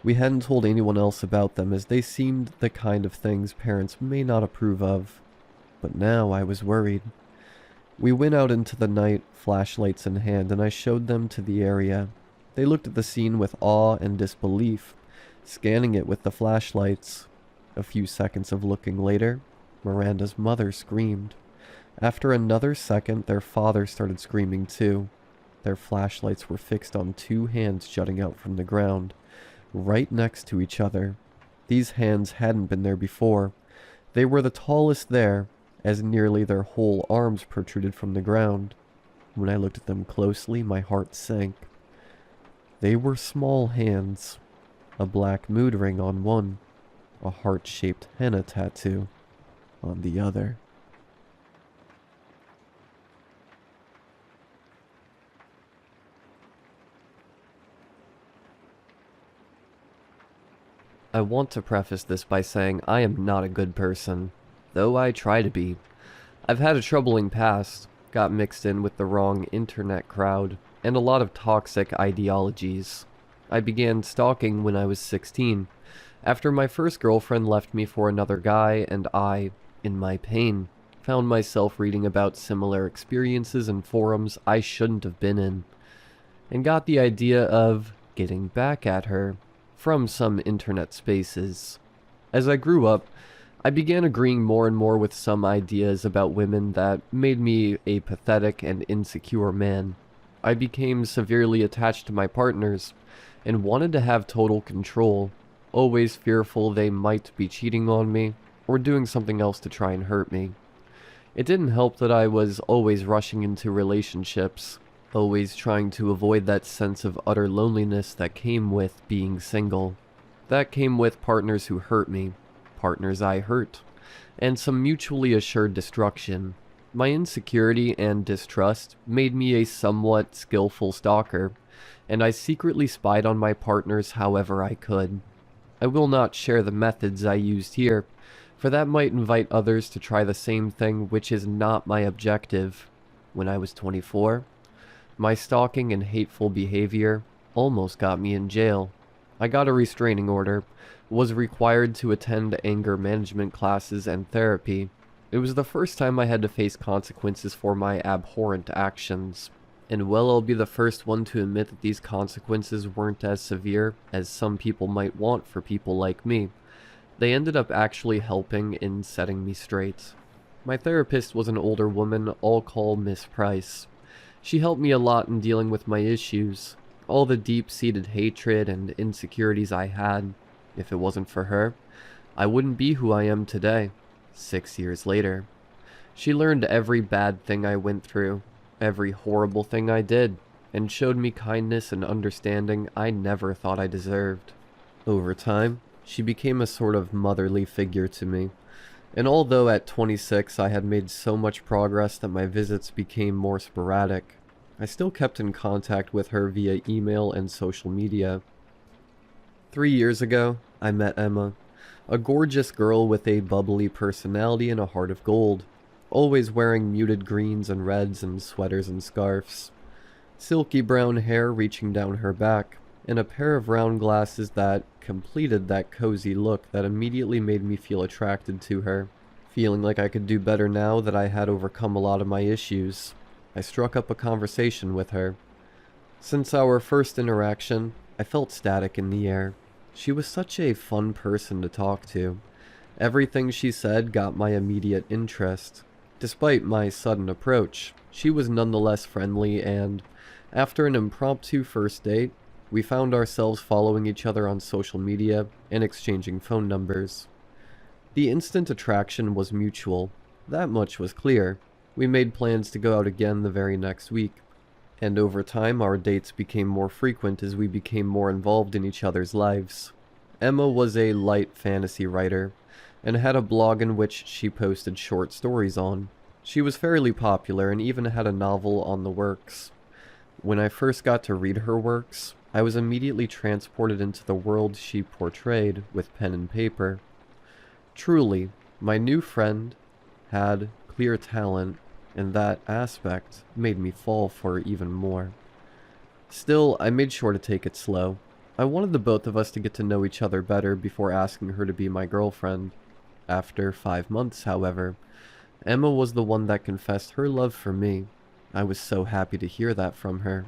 We hadn't told anyone else about them as they seemed the kind of things parents may not approve of. But now I was worried. We went out into the night, flashlights in hand, and I showed them to the area. They looked at the scene with awe and disbelief, scanning it with the flashlights. A few seconds of looking later, Miranda's mother screamed. After another second, their father started screaming too. Their flashlights were fixed on two hands jutting out from the ground, right next to each other. These hands hadn't been there before. They were the tallest there, as nearly their whole arms protruded from the ground. When I looked at them closely, my heart sank. They were small hands. A black mood ring on one. A heart-shaped henna tattoo on the other. I want to preface this by saying I am not a good person, though I try to be. I've had a troubling past, got mixed in with the wrong internet crowd, and a lot of toxic ideologies. I began stalking when I was 16, after my first girlfriend left me for another guy, and I, in my pain, found myself reading about similar experiences in forums I shouldn't have been in, and got the idea of getting back at her from some internet spaces. As I grew up, I began agreeing more and more with some ideas about women that made me a pathetic and insecure man. I became severely attached to my partners and wanted to have total control, always fearful they might be cheating on me or doing something else to try and hurt me. It didn't help that I was always rushing into relationships, always trying to avoid that sense of utter loneliness that came with being single. That came with partners who hurt me, partners I hurt, and some mutually assured destruction. My insecurity and distrust made me a somewhat skillful stalker, and I secretly spied on my partners however I could. I will not share the methods I used here, for that might invite others to try the same thing, which is not my objective. When I was 24, my stalking and hateful behavior almost got me in jail. I got a restraining order, was required to attend anger management classes and therapy. It was the first time I had to face consequences for my abhorrent actions. And well, I'll be the first one to admit that these consequences weren't as severe as some people might want for people like me. They ended up actually helping in setting me straight. My therapist was an older woman I'll call Miss Price. She helped me a lot in dealing with my issues, all the deep-seated hatred and insecurities I had. If it wasn't for her, I wouldn't be who I am today, 6 years later. She learned every bad thing I went through, every horrible thing I did, and showed me kindness and understanding I never thought I deserved. Over time, she became a sort of motherly figure to me, and although at 26 I had made so much progress that my visits became more sporadic, I still kept in contact with her via email and social media. 3 years ago, I met Emma, a gorgeous girl with a bubbly personality and a heart of gold, always wearing muted greens and reds and sweaters and scarves, silky brown hair reaching down her back, and a pair of round glasses that completed that cozy look that immediately made me feel attracted to her. Feeling like I could do better now that I had overcome a lot of my issues, I struck up a conversation with her. Since our first interaction, I felt static in the air. She was such a fun person to talk to. Everything she said got my immediate interest. Despite my sudden approach, she was nonetheless friendly, and after an impromptu first date, we found ourselves following each other on social media and exchanging phone numbers. The instant attraction was mutual. That much was clear. We made plans to go out again the very next week, and over time our dates became more frequent as we became more involved in each other's lives. Emma was a light fantasy writer, and had a blog in which she posted short stories on. She was fairly popular and even had a novel on the works. When I first got to read her works, I was immediately transported into the world she portrayed with pen and paper. Truly, my new friend had clear talent, and that aspect made me fall for her even more. Still, I made sure to take it slow. I wanted the both of us to get to know each other better before asking her to be my girlfriend. After 5 months, however, Emma was the one that confessed her love for me. I was so happy to hear that from her.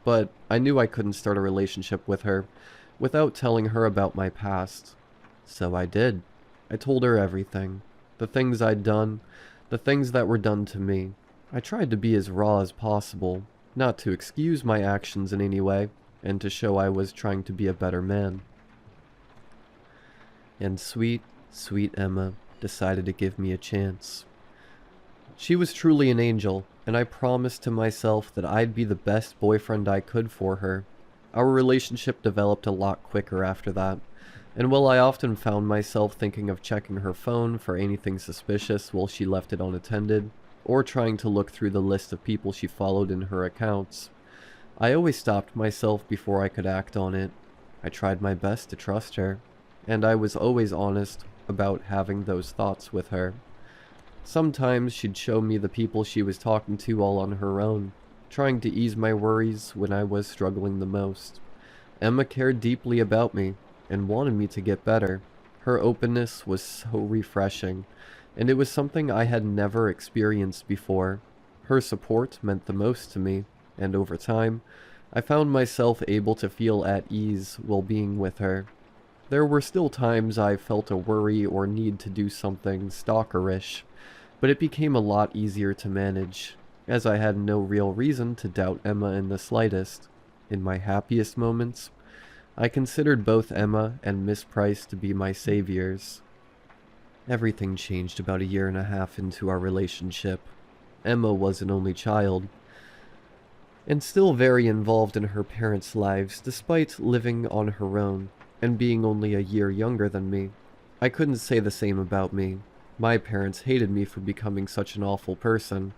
But I knew I couldn't start a relationship with her without telling her about my past. So I did. I told her everything. The things I'd done, the things that were done to me. I tried to be as raw as possible, not to excuse my actions in any way, and to show I was trying to be a better man. And sweet, sweet Emma decided to give me a chance. She was truly an angel, and I promised to myself that I'd be the best boyfriend I could for her. Our relationship developed a lot quicker after that, and while I often found myself thinking of checking her phone for anything suspicious while she left it unattended, or trying to look through the list of people she followed in her accounts, I always stopped myself before I could act on it. I tried my best to trust her, and I was always honest about having those thoughts with her. Sometimes she'd show me the people she was talking to all on her own, trying to ease my worries when I was struggling the most. Emma cared deeply about me and wanted me to get better. Her openness was so refreshing, and it was something I had never experienced before. Her support meant the most to me, and over time, I found myself able to feel at ease while being with her. There were still times I felt a worry or need to do something stalkerish, but it became a lot easier to manage, as I had no real reason to doubt Emma in the slightest. In my happiest moments, I considered both Emma and Miss Price to be my saviors. Everything changed about 1.5 years into our relationship. Emma was an only child, and still very involved in her parents' lives despite living on her own and being only a year younger than me. I couldn't say the same about me. My parents hated me for becoming such an awful person,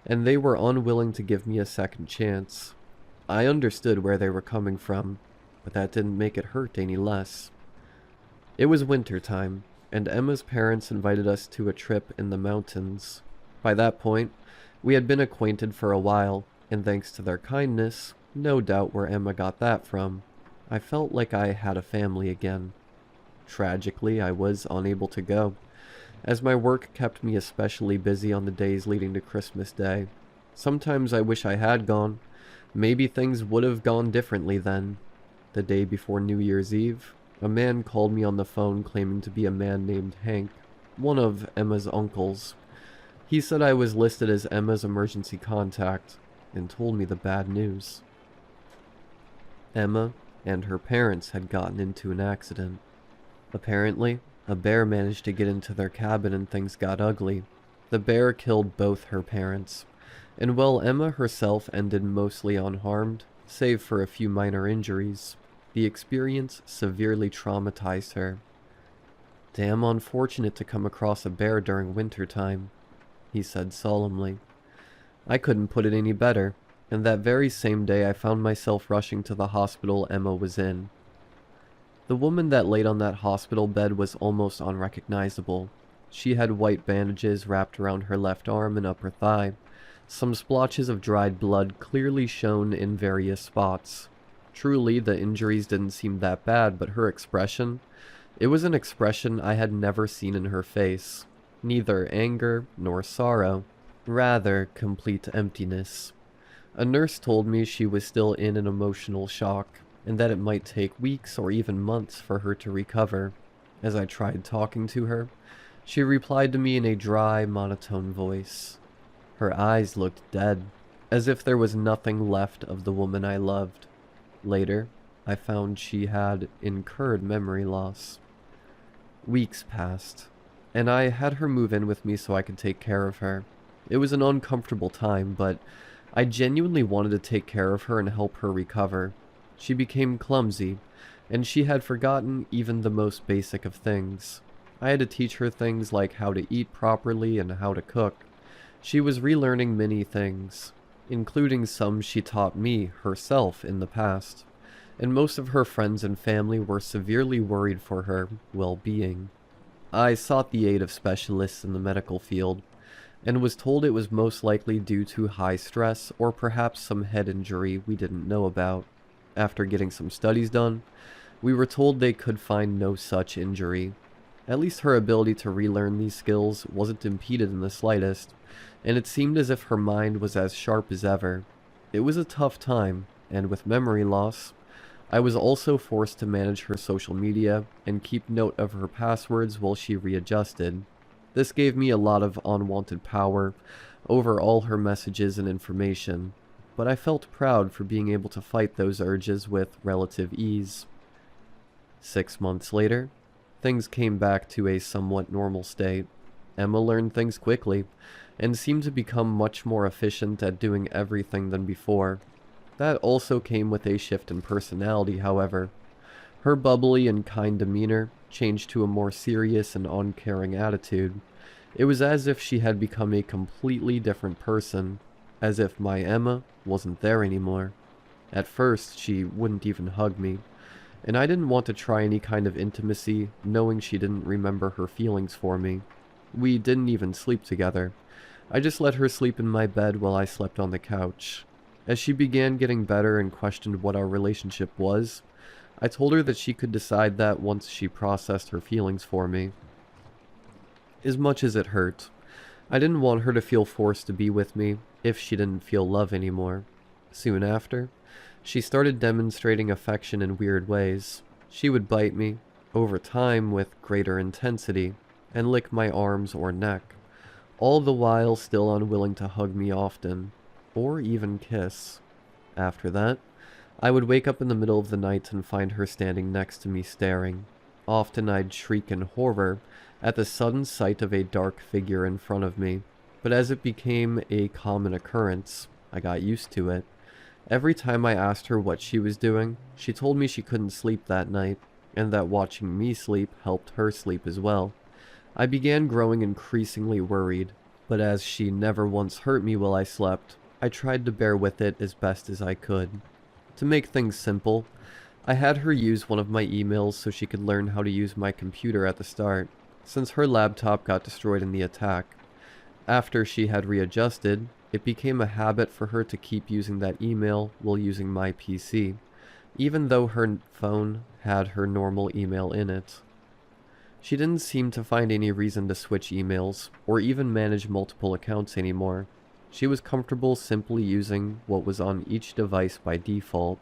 and they were unwilling to give me a second chance. I understood where they were coming from, but that didn't make it hurt any less. It was winter time, and Emma's parents invited us to a trip in the mountains. By that point, we had been acquainted for a while, and thanks to their kindness, no doubt where Emma got that from. I felt like I had a family again. Tragically, I was unable to go, as my work kept me especially busy on the days leading to Christmas Day. Sometimes I wish I had gone. Maybe things would have gone differently then. The day before New Year's Eve, a man called me on the phone claiming to be a man named Hank, one of Emma's uncles. He said I was listed as Emma's emergency contact, and told me the bad news. Emma and her parents had gotten into an accident. Apparently, a bear managed to get into their cabin and things got ugly. The bear killed both her parents, and while Emma herself ended mostly unharmed, save for a few minor injuries, the experience severely traumatized her. Damn unfortunate to come across a bear during winter time, he said solemnly. I couldn't put it any better, and that very same day I found myself rushing to the hospital Emma was in. The woman that laid on that hospital bed was almost unrecognizable. She had white bandages wrapped around her left arm and upper thigh, some splotches of dried blood clearly shown in various spots. Truly, the injuries didn't seem that bad, but her expression, it was an expression I had never seen in her face. Neither anger nor sorrow, rather complete emptiness. A nurse told me she was still in an emotional shock, and that it might take weeks or even months for her to recover. As I tried talking to her, she replied to me in a dry, monotone voice. Her eyes looked dead, as if there was nothing left of the woman I loved. Later, I found she had incurred memory loss. Weeks passed, and I had her move in with me so I could take care of her. It was an uncomfortable time, but I genuinely wanted to take care of her and help her recover. She became clumsy, and she had forgotten even the most basic of things. I had to teach her things like how to eat properly and how to cook. She was relearning many things, including some she taught me herself in the past, and most of her friends and family were severely worried for her well-being. I sought the aid of specialists in the medical field, and was told it was most likely due to high stress or perhaps some head injury we didn't know about. After getting some studies done, we were told they could find no such injury. At least her ability to relearn these skills wasn't impeded in the slightest, and it seemed as if her mind was as sharp as ever. It was a tough time, and with memory loss, I was also forced to manage her social media and keep note of her passwords while she readjusted. This gave me a lot of unwanted power over all her messages and information, but I felt proud for being able to fight those urges with relative ease. 6 months later, things came back to a somewhat normal state. Emma learned things quickly, and seemed to become much more efficient at doing everything than before. That also came with a shift in personality, however. Her bubbly and kind demeanor changed to a more serious and uncaring attitude. It was as if she had become a completely different person, as if my Emma wasn't there anymore. At first, she wouldn't even hug me, and I didn't want to try any kind of intimacy, knowing she didn't remember her feelings for me. We didn't even sleep together. I just let her sleep in my bed while I slept on the couch. As she began getting better and questioned what our relationship was, I told her that she could decide that once she processed her feelings for me. As much as it hurt, I didn't want her to feel forced to be with me if she didn't feel love anymore. Soon after, she started demonstrating affection in weird ways. She would bite me, over time with greater intensity, and lick my arms or neck, all the while still unwilling to hug me often, or even kiss. After that, I would wake up in the middle of the night and find her standing next to me staring. Often I'd shriek in horror at the sudden sight of a dark figure in front of me, but as it became a common occurrence, I got used to it. Every time I asked her what she was doing, she told me she couldn't sleep that night, and that watching me sleep helped her sleep as well. I began growing increasingly worried, but as she never once hurt me while I slept, I tried to bear with it as best as I could. To make things simple, I had her use one of my emails so she could learn how to use my computer at the start, since her laptop got destroyed in the attack. After she had readjusted, it became a habit for her to keep using that email while using my PC. even though her phone had her normal email in it. She didn't seem to find any reason to switch emails, or even manage multiple accounts anymore. She was comfortable simply using what was on each device by default.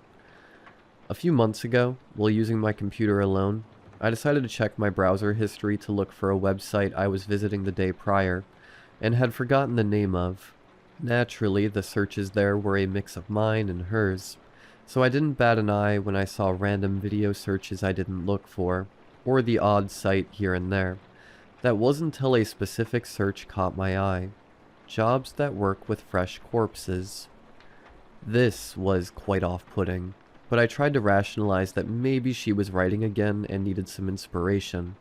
A few months ago, while using my computer alone, I decided to check my browser history to look for a website I was visiting the day prior, and had forgotten the name of. Naturally, the searches there were a mix of mine and hers, so I didn't bat an eye when I saw random video searches I didn't look for, or the odd site here and there. That wasn't until a specific search caught my eye. Jobs that work with fresh corpses. This was quite off-putting, but I tried to rationalize that maybe she was writing again and needed some inspiration.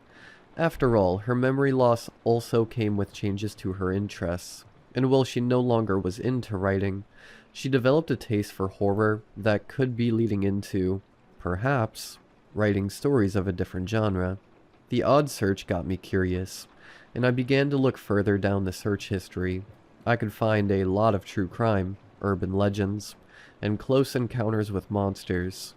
After all, her memory loss also came with changes to her interests, and while she no longer was into writing, she developed a taste for horror that could be leading into, perhaps, writing stories of a different genre. The odd search got me curious, and I began to look further down the search history. I could find a lot of true crime, urban legends, and close encounters with monsters.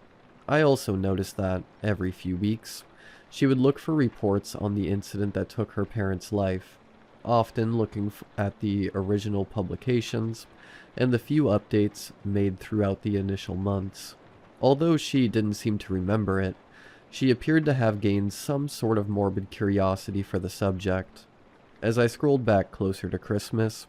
I also noticed that, every few weeks, she would look for reports on the incident that took her parents' life, often looking at the original publications and the few updates made throughout the initial months. Although she didn't seem to remember it, she appeared to have gained some sort of morbid curiosity for the subject. As I scrolled back closer to Christmas,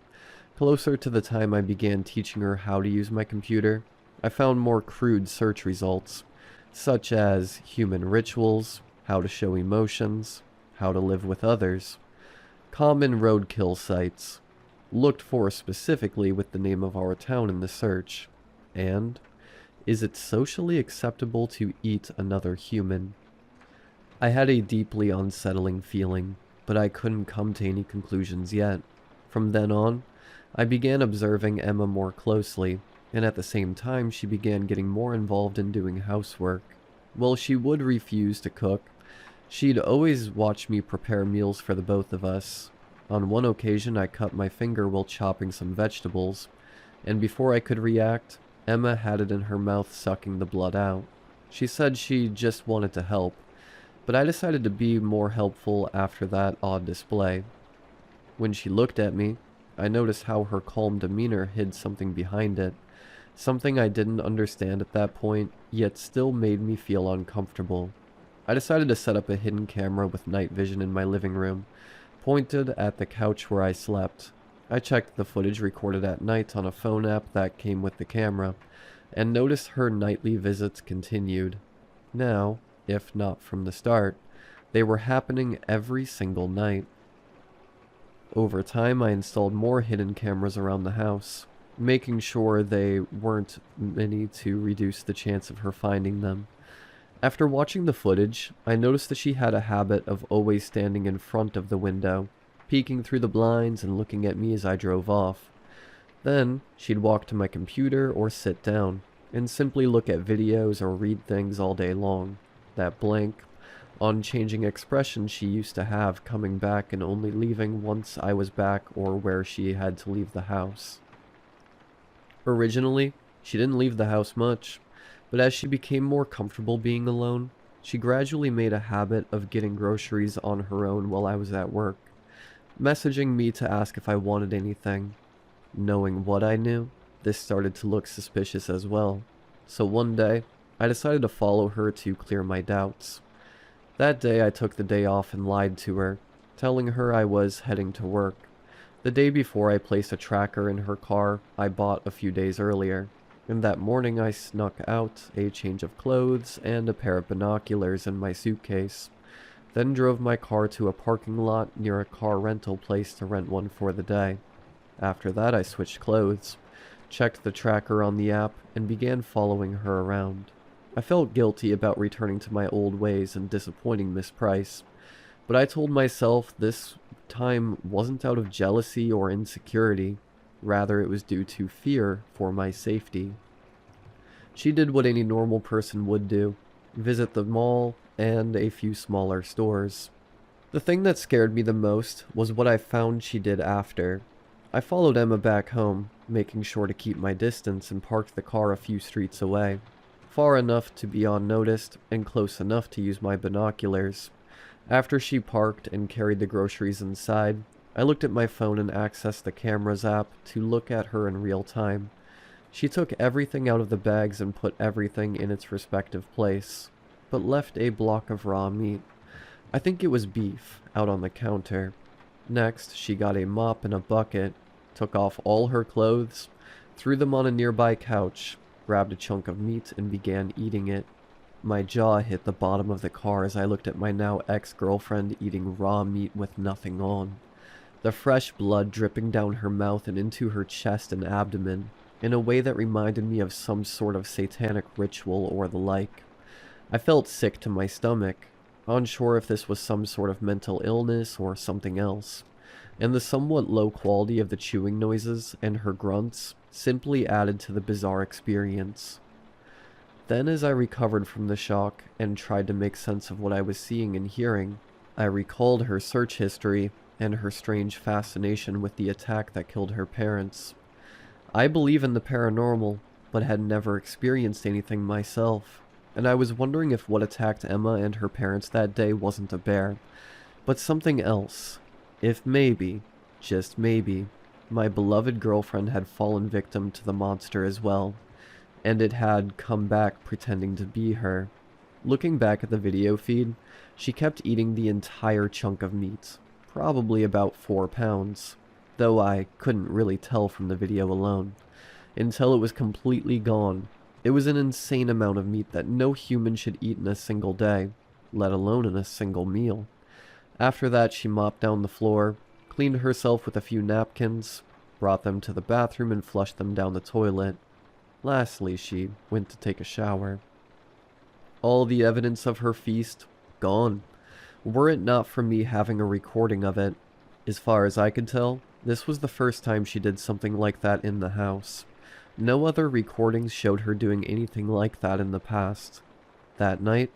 closer to the time I began teaching her how to use my computer, I found more crude search results, such as human rituals, how to show emotions, how to live with others, common roadkill sites, looked for specifically with the name of our town in the search, and is it socially acceptable to eat another human? I had a deeply unsettling feeling, but I couldn't come to any conclusions yet. From then on, I began observing Emma more closely, and at the same time she began getting more involved in doing housework. While she would refuse to cook, she'd always watch me prepare meals for the both of us. On one occasion I cut my finger while chopping some vegetables, and before I could react, Emma had it in her mouth sucking the blood out. She said she just wanted to help, but I decided to be more helpful after that odd display. When she looked at me, I noticed how her calm demeanor hid something behind it, something I didn't understand at that point, yet still made me feel uncomfortable. I decided to set up a hidden camera with night vision in my living room, pointed at the couch where I slept. I checked the footage recorded at night on a phone app that came with the camera, and noticed her nightly visits continued. Now, if not from the start, they were happening every single night. Over time, I installed more hidden cameras around the house, making sure they weren't many to reduce the chance of her finding them. After watching the footage, I noticed that she had a habit of always standing in front of the window, peeking through the blinds and looking at me as I drove off. Then, she'd walk to my computer or sit down, and simply look at videos or read things all day long. That blank, unchanging expression she used to have, coming back and only leaving once I was back or where she had to leave the house. Originally, she didn't leave the house much, but as she became more comfortable being alone, she gradually made a habit of getting groceries on her own while I was at work, messaging me to ask if I wanted anything. Knowing what I knew, this started to look suspicious as well, so one day, I decided to follow her to clear my doubts. That day I took the day off and lied to her, telling her I was heading to work. The day before I placed a tracker in her car I bought a few days earlier, and that morning I snuck out a change of clothes and a pair of binoculars in my suitcase, then drove my car to a parking lot near a car rental place to rent one for the day. After that I switched clothes, checked the tracker on the app, and began following her around. I felt guilty about returning to my old ways and disappointing Miss Price, but I told myself this time wasn't out of jealousy or insecurity, rather it was due to fear for my safety. She did what any normal person would do, visit the mall and a few smaller stores. The thing that scared me the most was what I found she did after. I followed Emma back home, making sure to keep my distance and parked the car a few streets away. far enough to be unnoticed and close enough to use my binoculars. After she parked and carried the groceries inside, I looked at my phone and accessed the cameras app to look at her in real time. She took everything out of the bags and put everything in its respective place, but left a block of raw meat. I think it was beef, out on the counter. Next, she got a mop and a bucket, took off all her clothes, threw them on a nearby couch, grabbed a chunk of meat and began eating it. My jaw hit the bottom of the car as I looked at my now ex-girlfriend eating raw meat with nothing on. The fresh blood dripping down her mouth and into her chest and abdomen, in a way that reminded me of some sort of satanic ritual or the like. I felt sick to my stomach, unsure if this was some sort of mental illness or something else, and the somewhat low quality of the chewing noises and her grunts simply added to the bizarre experience. Then, as I recovered from the shock and tried to make sense of what I was seeing and hearing, I recalled her search history and her strange fascination with the attack that killed her parents. I believe in the paranormal, but had never experienced anything myself, and I was wondering if what attacked Emma and her parents that day wasn't a bear, but something else. If maybe, just maybe, my beloved girlfriend had fallen victim to the monster as well, and it had come back pretending to be her. Looking back at the video feed, she kept eating the entire chunk of meat, probably about 4 pounds, though I couldn't really tell from the video alone, until it was completely gone. It was an insane amount of meat that no human should eat in a single day, let alone in a single meal. After that, she mopped down the floor, cleaned herself with a few napkins, brought them to the bathroom and flushed them down the toilet. Lastly, she went to take a shower. All the evidence of her feast, gone. Were it not for me having a recording of it, as far as I could tell, this was the first time she did something like that in the house. No other recordings showed her doing anything like that in the past. That night,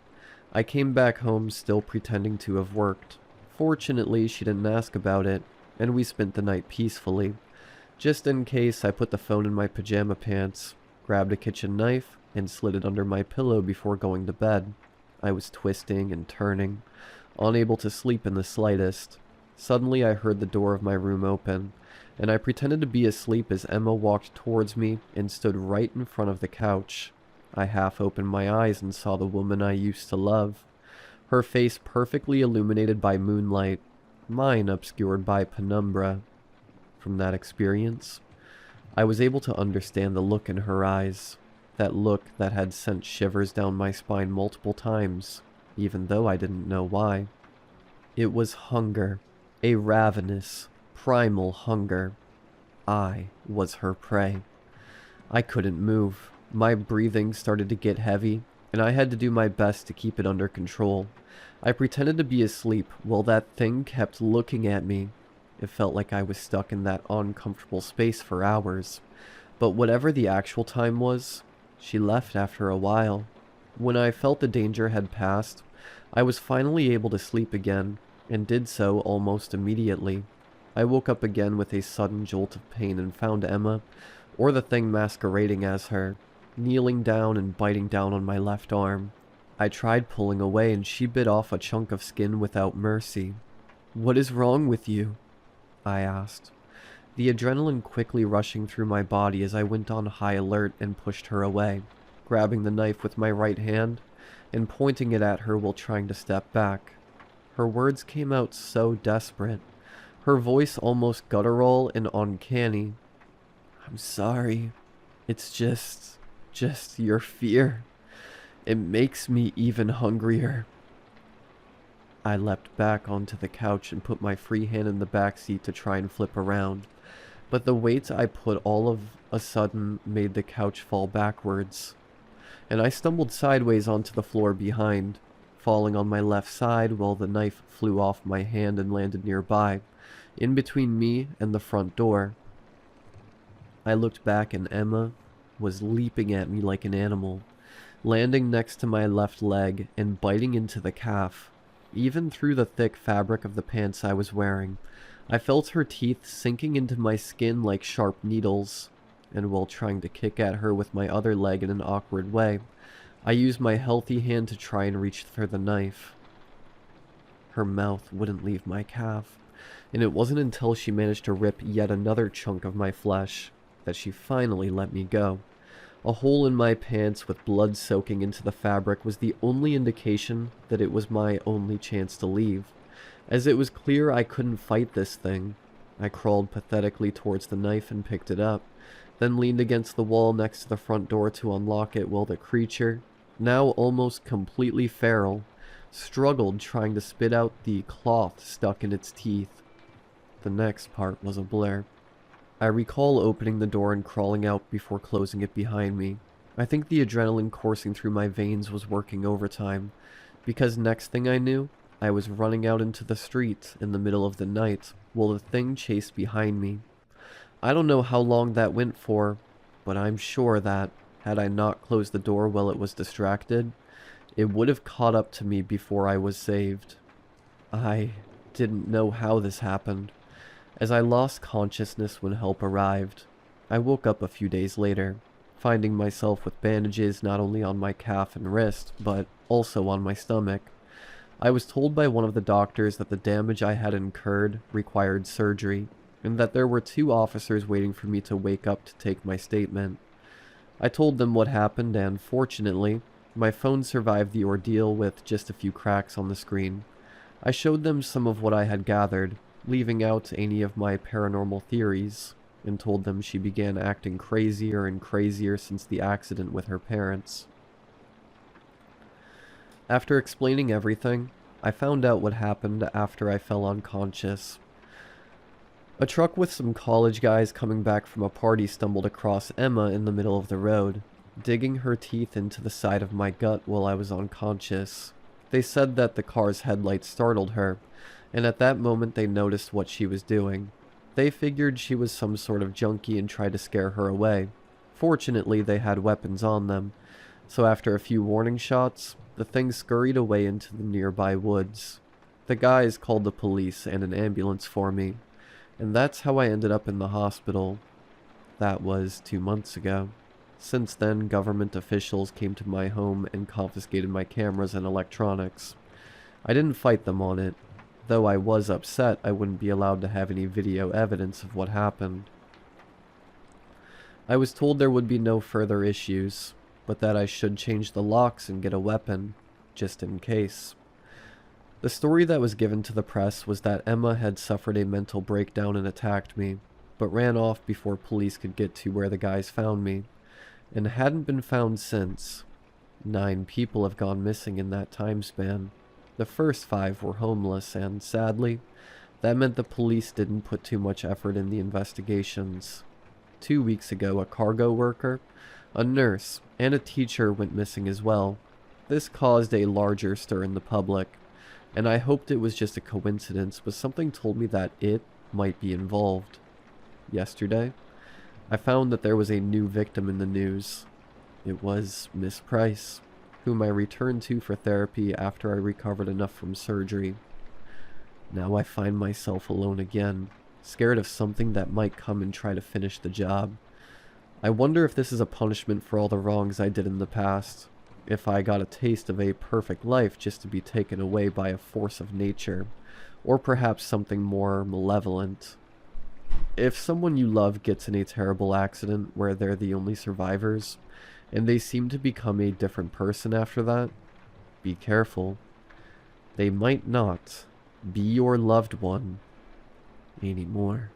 I came back home still pretending to have worked. Fortunately, she didn't ask about it, and we spent the night peacefully. Just in case, I put the phone in my pajama pants, grabbed a kitchen knife, and slid it under my pillow before going to bed. I was twisting and turning, unable to sleep in the slightest. Suddenly I heard the door of my room open, and I pretended to be asleep as Emma walked towards me and stood right in front of the couch. I half opened my eyes and saw the woman I used to love, her face perfectly illuminated by moonlight, mine obscured by penumbra. From that experience, I was able to understand the look in her eyes, that look that had sent shivers down my spine multiple times, even though I didn't know why. It was hunger, a ravenous, primal hunger. I was her prey. I couldn't move. My breathing started to get heavy, and I had to do my best to keep it under control. I pretended to be asleep while that thing kept looking at me. It felt like I was stuck in that uncomfortable space for hours. But whatever the actual time was, she left after a while. When I felt the danger had passed, I was finally able to sleep again, and did so almost immediately. I woke up again with a sudden jolt of pain and found Emma, or the thing masquerading as her, kneeling down and biting down on my left arm. I tried pulling away and she bit off a chunk of skin without mercy. "What is wrong with you?" I asked, the adrenaline quickly rushing through my body as I went on high alert and pushed her away, grabbing the knife with my right hand and pointing it at her while trying to step back. Her words came out so desperate, her voice almost guttural and uncanny. "I'm sorry. It's just your fear. It makes me even hungrier." I leapt back onto the couch and put my free hand in the back seat to try and flip around, but the weight I put all of a sudden made the couch fall backwards, and I stumbled sideways onto the floor behind, falling on my left side while the knife flew off my hand and landed nearby, in between me and the front door. I looked back and Emma was leaping at me like an animal, landing next to my left leg and biting into the calf. Even through the thick fabric of the pants I was wearing, I felt her teeth sinking into my skin like sharp needles, and while trying to kick at her with my other leg in an awkward way, I used my healthy hand to try and reach for the knife. Her mouth wouldn't leave my calf, and it wasn't until she managed to rip yet another chunk of my flesh that she finally let me go. A hole in my pants with blood soaking into the fabric was the only indication that it was my only chance to leave. As it was clear I couldn't fight this thing, I crawled pathetically towards the knife and picked it up, then leaned against the wall next to the front door to unlock it while the creature, now almost completely feral, struggled trying to spit out the cloth stuck in its teeth. The next part was a blur. I recall opening the door and crawling out before closing it behind me. I think the adrenaline coursing through my veins was working overtime, because next thing I knew, I was running out into the street in the middle of the night while the thing chased behind me. I don't know how long that went for, but I'm sure that, had I not closed the door while it was distracted, it would have caught up to me before I was saved. I didn't know how this happened. As I lost consciousness when help arrived, I woke up a few days later, finding myself with bandages not only on my calf and wrist, but also on my stomach. I was told by one of the doctors that the damage I had incurred required surgery, and that there were 2 officers waiting for me to wake up to take my statement. I told them what happened, and fortunately, my phone survived the ordeal with just a few cracks on the screen. I showed them some of what I had gathered, leaving out any of my paranormal theories, and told them she began acting crazier and crazier since the accident with her parents. After explaining everything, I found out what happened after I fell unconscious. A truck with some college guys coming back from a party stumbled across Emma in the middle of the road, digging her teeth into the side of my gut while I was unconscious. They said that the car's headlights startled her, and at that moment they noticed what she was doing. They figured she was some sort of junkie and tried to scare her away. Fortunately, they had weapons on them, so after a few warning shots, the thing scurried away into the nearby woods. The guys called the police and an ambulance for me, and that's how I ended up in the hospital. That was 2 months ago. Since then, government officials came to my home and confiscated my cameras and electronics. I didn't fight them on it, though I was upset I wouldn't be allowed to have any video evidence of what happened. I was told there would be no further issues, but that I should change the locks and get a weapon, just in case. The story that was given to the press was that Emma had suffered a mental breakdown and attacked me, but ran off before police could get to where the guys found me, and hadn't been found since. 9 people have gone missing in that time span. The first 5 were homeless, and sadly, that meant the police didn't put too much effort in the investigations. 2 weeks ago, a cargo worker, a nurse, and a teacher went missing as well. This caused a larger stir in the public, and I hoped it was just a coincidence, but something told me that it might be involved. Yesterday, I found that there was a new victim in the news. It was Miss Price, whom I returned to for therapy after I recovered enough from surgery. Now I find myself alone again, scared of something that might come and try to finish the job. I wonder if this is a punishment for all the wrongs I did in the past, if I got a taste of a perfect life just to be taken away by a force of nature, or perhaps something more malevolent. If someone you love gets in a terrible accident where they're the only survivors, and they seem to become a different person after that, be careful. They might not be your loved one anymore.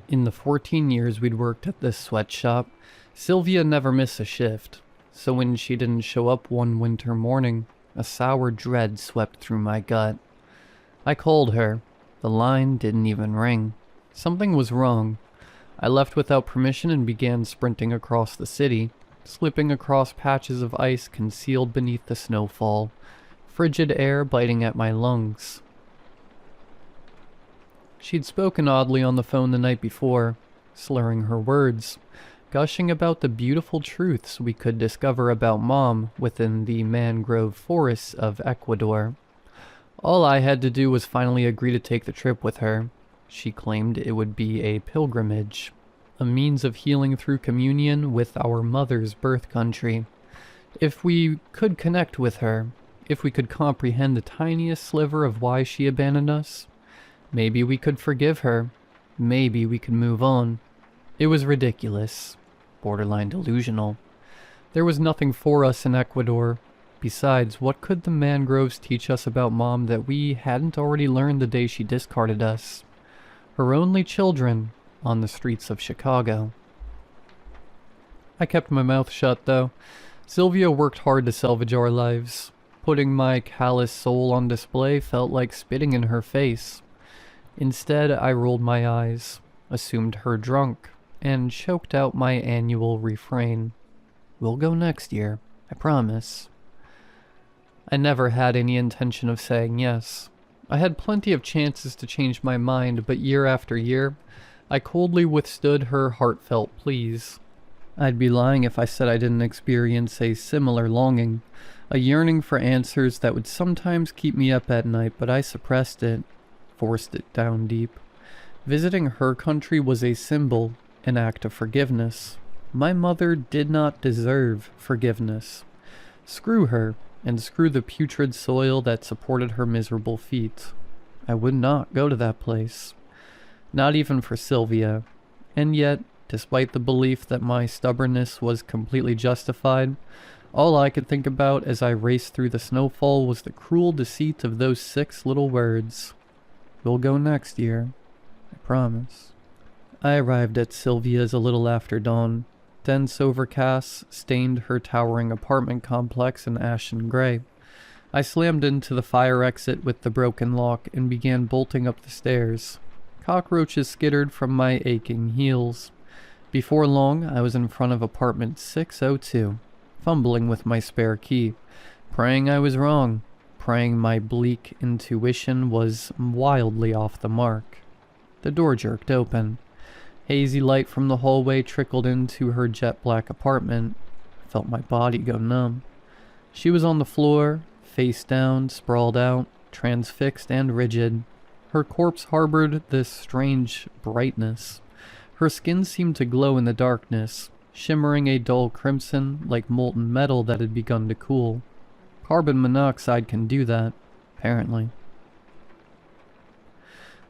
In the 14 years we'd worked at this sweatshop, Sylvia never missed a shift, so when she didn't show up one winter morning, a sour dread swept through my gut. I called her. The line didn't even ring. Something was wrong. I left without permission and began sprinting across the city, slipping across patches of ice concealed beneath the snowfall, frigid air biting at my lungs. She'd spoken oddly on the phone the night before, slurring her words, gushing about the beautiful truths we could discover about Mom within the mangrove forests of Ecuador. All I had to do was finally agree to take the trip with her. She claimed it would be a pilgrimage, a means of healing through communion with our mother's birth country. If we could connect with her, if we could comprehend the tiniest sliver of why she abandoned us, maybe we could forgive her. Maybe we could move on. It was ridiculous, borderline delusional. There was nothing for us in Ecuador. Besides, what could the mangroves teach us about Mom that we hadn't already learned the day she discarded us? Her only children on the streets of Chicago. I kept my mouth shut, though. Sylvia worked hard to salvage our lives. Putting my callous soul on display felt like spitting in her face. Instead, I rolled my eyes, assumed her drunk, and choked out my annual refrain. We'll go next year, I promise. I never had any intention of saying yes. I had plenty of chances to change my mind, but year after year, I coldly withstood her heartfelt pleas. I'd be lying if I said I didn't experience a similar longing, a yearning for answers that would sometimes keep me up at night, but I suppressed it, forced it down deep. Visiting her country was a symbol, an act of forgiveness. My mother did not deserve forgiveness. Screw her, and screw the putrid soil that supported her miserable feet. I would not go to that place. Not even for Sylvia. And yet, despite the belief that my stubbornness was completely justified, all I could think about as I raced through the snowfall was the cruel deceit of those 6 little words. We'll go next year. I promise. I arrived at Sylvia's a little after dawn. Dense overcasts stained her towering apartment complex in ashen gray. I slammed into the fire exit with the broken lock and began bolting up the stairs. Cockroaches skittered from my aching heels. Before long, I was in front of apartment 602, fumbling with my spare key, praying I was wrong, praying my bleak intuition was wildly off the mark. The door jerked open. Hazy light from the hallway trickled into her jet-black apartment. I felt my body go numb. She was on the floor, face down, sprawled out, transfixed and rigid. Her corpse harbored this strange brightness. Her skin seemed to glow in the darkness, shimmering a dull crimson like molten metal that had begun to cool. Carbon monoxide can do that, apparently.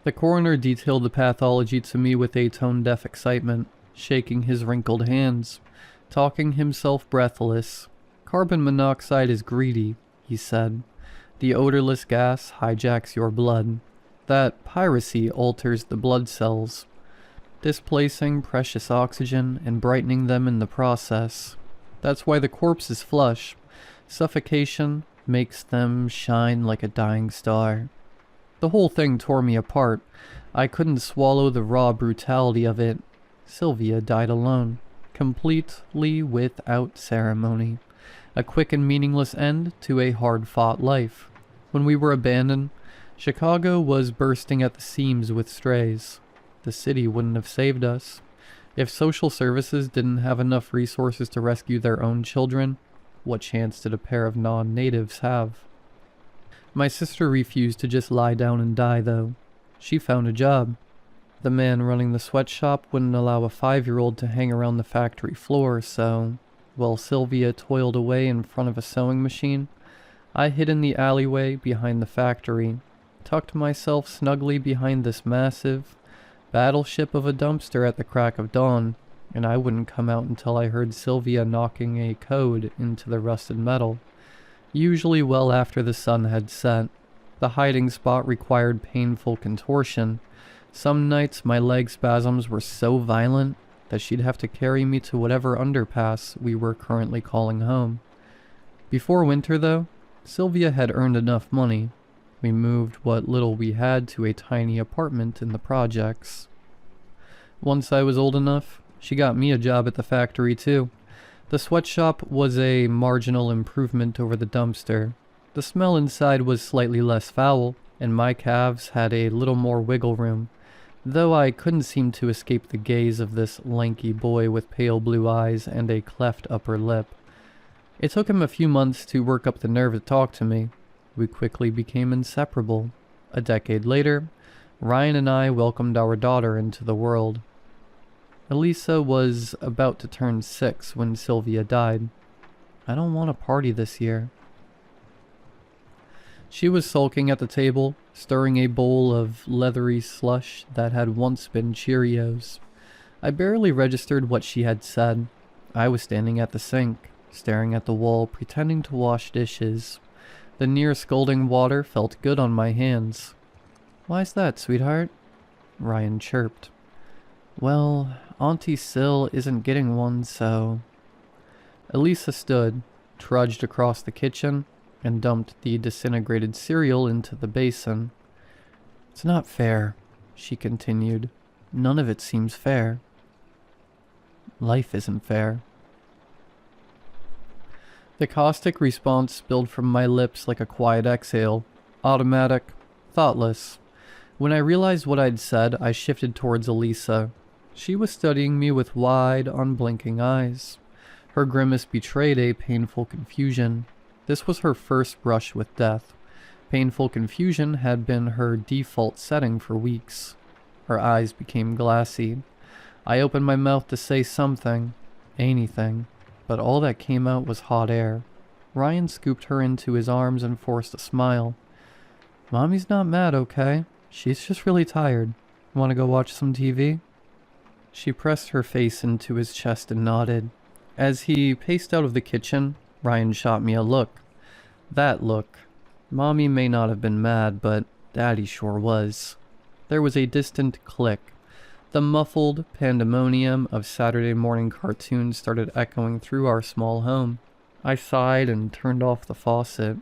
The coroner detailed the pathology to me with a tone-deaf excitement, shaking his wrinkled hands, talking himself breathless. Carbon monoxide is greedy, he said. The odorless gas hijacks your blood. That piracy alters the blood cells, displacing precious oxygen and brightening them in the process. That's why the corpse is flush. Suffocation makes them shine like a dying star. The whole thing tore me apart. I couldn't swallow the raw brutality of it. Sylvia died alone, completely without ceremony. A quick and meaningless end to a hard-fought life. When we were abandoned, Chicago was bursting at the seams with strays. The city wouldn't have saved us. If social services didn't have enough resources to rescue their own children, what chance did a pair of non-natives have? My sister refused to just lie down and die, though. She found a job. The man running the sweatshop wouldn't allow a 5-year-old to hang around the factory floor, so, while Sylvia toiled away in front of a sewing machine, I hid in the alleyway behind the factory, tucked myself snugly behind this massive battleship of a dumpster at the crack of dawn, and I wouldn't come out until I heard Sylvia knocking a code into the rusted metal. Usually well after the sun had set. The hiding spot required painful contortion. Some nights my leg spasms were so violent that she'd have to carry me to whatever underpass we were currently calling home. Before winter, though, Sylvia had earned enough money. We moved what little we had to a tiny apartment in the projects. Once I was old enough, she got me a job at the factory too. The sweatshop was a marginal improvement over the dumpster. The smell inside was slightly less foul, and my calves had a little more wiggle room, though I couldn't seem to escape the gaze of this lanky boy with pale blue eyes and a cleft upper lip. It took him a few months to work up the nerve to talk to me. We quickly became inseparable. A decade later, Ryan and I welcomed our daughter into the world. Elisa was about to turn 6 when Sylvia died. I don't want a party this year. She was sulking at the table, stirring a bowl of leathery slush that had once been Cheerios. I barely registered what she had said. I was standing at the sink, staring at the wall, pretending to wash dishes. The near scalding water felt good on my hands. "Why's that, sweetheart?" Ryan chirped. "Well, Auntie Sil isn't getting one, so..." Elisa stood, trudged across the kitchen, and dumped the disintegrated cereal into the basin. "It's not fair," she continued. "None of it seems fair. Life isn't fair." The caustic response spilled from my lips like a quiet exhale. Automatic, thoughtless. When I realized what I'd said, I shifted towards Elisa. She was studying me with wide, unblinking eyes. Her grimace betrayed a painful confusion. This was her first brush with death. Painful confusion had been her default setting for weeks. Her eyes became glassy. I opened my mouth to say something, anything, but all that came out was hot air. Ryan scooped her into his arms and forced a smile. "Mommy's not mad, okay? She's just really tired. Want to go watch some TV?" She pressed her face into his chest and nodded. As he paced out of the kitchen, Ryan shot me a look. That look. Mommy may not have been mad, but Daddy sure was. There was a distant click. The muffled pandemonium of Saturday morning cartoons started echoing through our small home. I sighed and turned off the faucet.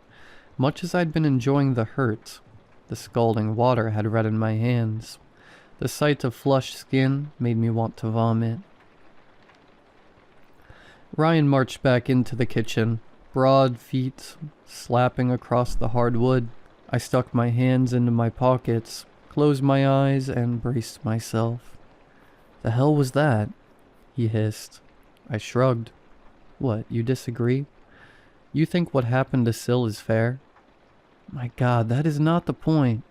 Much as I'd been enjoying the hurt, the scalding water had reddened my hands. The sight of flushed skin made me want to vomit. Ryan marched back into the kitchen, broad feet slapping across the hard wood. I stuck my hands into my pockets, closed my eyes, and braced myself. "The hell was that?" he hissed. I shrugged. "What, you disagree? You think what happened to Sil is fair?" "My God, that is not the point."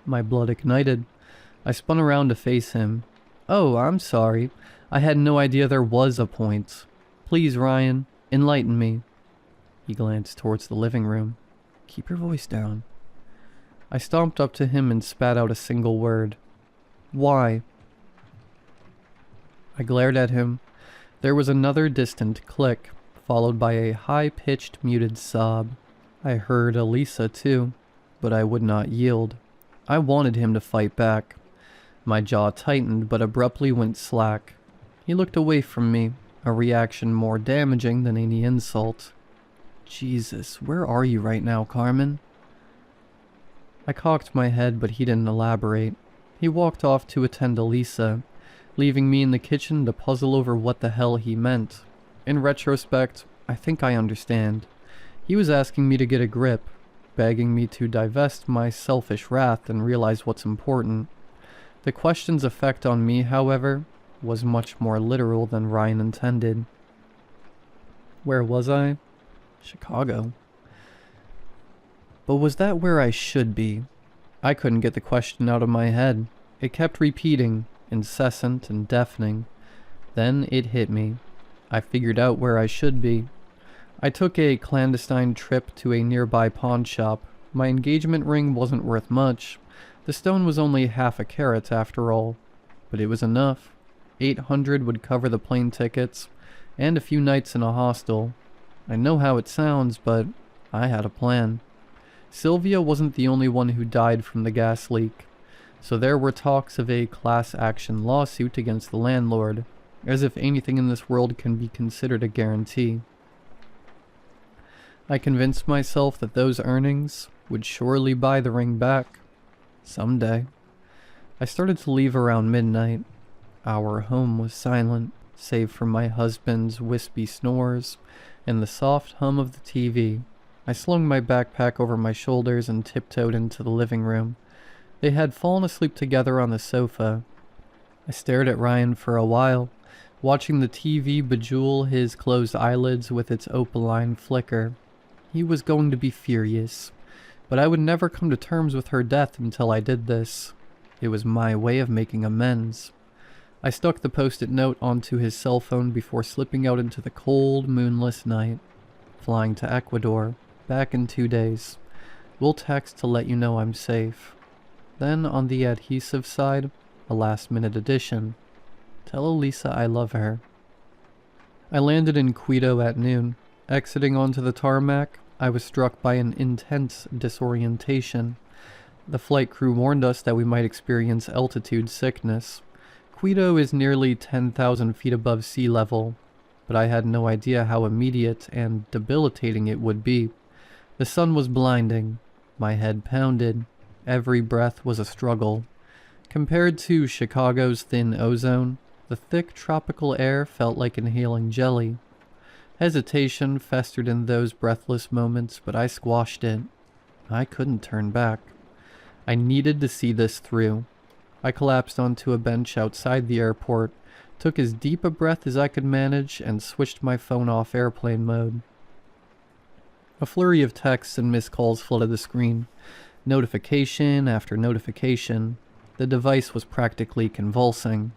My blood ignited. I spun around to face him. "Oh, I'm sorry. I had no idea there was a point. Please, Ryan, enlighten me." He glanced towards the living room. "Keep your voice down." I stomped up to him and spat out a single word. "Why?" I glared at him. There was another distant click, followed by a high-pitched muted sob. I heard Elisa too, but I would not yield. I wanted him to fight back. My jaw tightened but abruptly went slack. He looked away from me, a reaction more damaging than any insult. "Jesus, where are you right now, Carmen?" I cocked my head, but he didn't elaborate. He walked off to attend Elisa, leaving me in the kitchen to puzzle over what the hell he meant. In retrospect, I think I understand. He was asking me to get a grip, begging me to divest my selfish wrath and realize what's important. The question's effect on me, however, was much more literal than Ryan intended. Where was I? Chicago. But was that where I should be? I couldn't get the question out of my head. It kept repeating, incessant and deafening. Then it hit me. I figured out where I should be. I took a clandestine trip to a nearby pawn shop. My engagement ring wasn't worth much. The stone was only half a carat after all. But it was enough. 800 would cover the plane tickets, and a few nights in a hostel. I know how it sounds, but I had a plan. Sylvia wasn't the only one who died from the gas leak, so there were talks of a class action lawsuit against the landlord, as if anything in this world can be considered a guarantee. I convinced myself that those earnings would surely buy the ring back. Someday. I started to leave around midnight. Our home was silent, save for my husband's wispy snores and the soft hum of the TV. I slung my backpack over my shoulders and tiptoed into the living room. They had fallen asleep together on the sofa. I stared at Ryan for a while, watching the TV bejewel his closed eyelids with its opaline flicker. He was going to be furious. But I would never come to terms with her death until I did this. It was my way of making amends. I stuck the post-it note onto his cell phone before slipping out into the cold, moonless night. Flying to Ecuador. Back in 2 days. We'll text to let you know I'm safe. Then on the adhesive side, a last-minute addition. Tell Elisa I love her. I landed in Quito at noon. Exiting onto the tarmac, I was struck by an intense disorientation. The flight crew warned us that we might experience altitude sickness. Quito is nearly 10,000 feet above sea level, but I had no idea how immediate and debilitating it would be. The sun was blinding. My head pounded. Every breath was a struggle. Compared to Chicago's thin ozone, the thick tropical air felt like inhaling jelly. Hesitation festered in those breathless moments, but I squashed it. I couldn't turn back. I needed to see this through. I collapsed onto a bench outside the airport, took as deep a breath as I could manage, and switched my phone off airplane mode. A flurry of texts and missed calls flooded the screen. Notification after notification. The device was practically convulsing.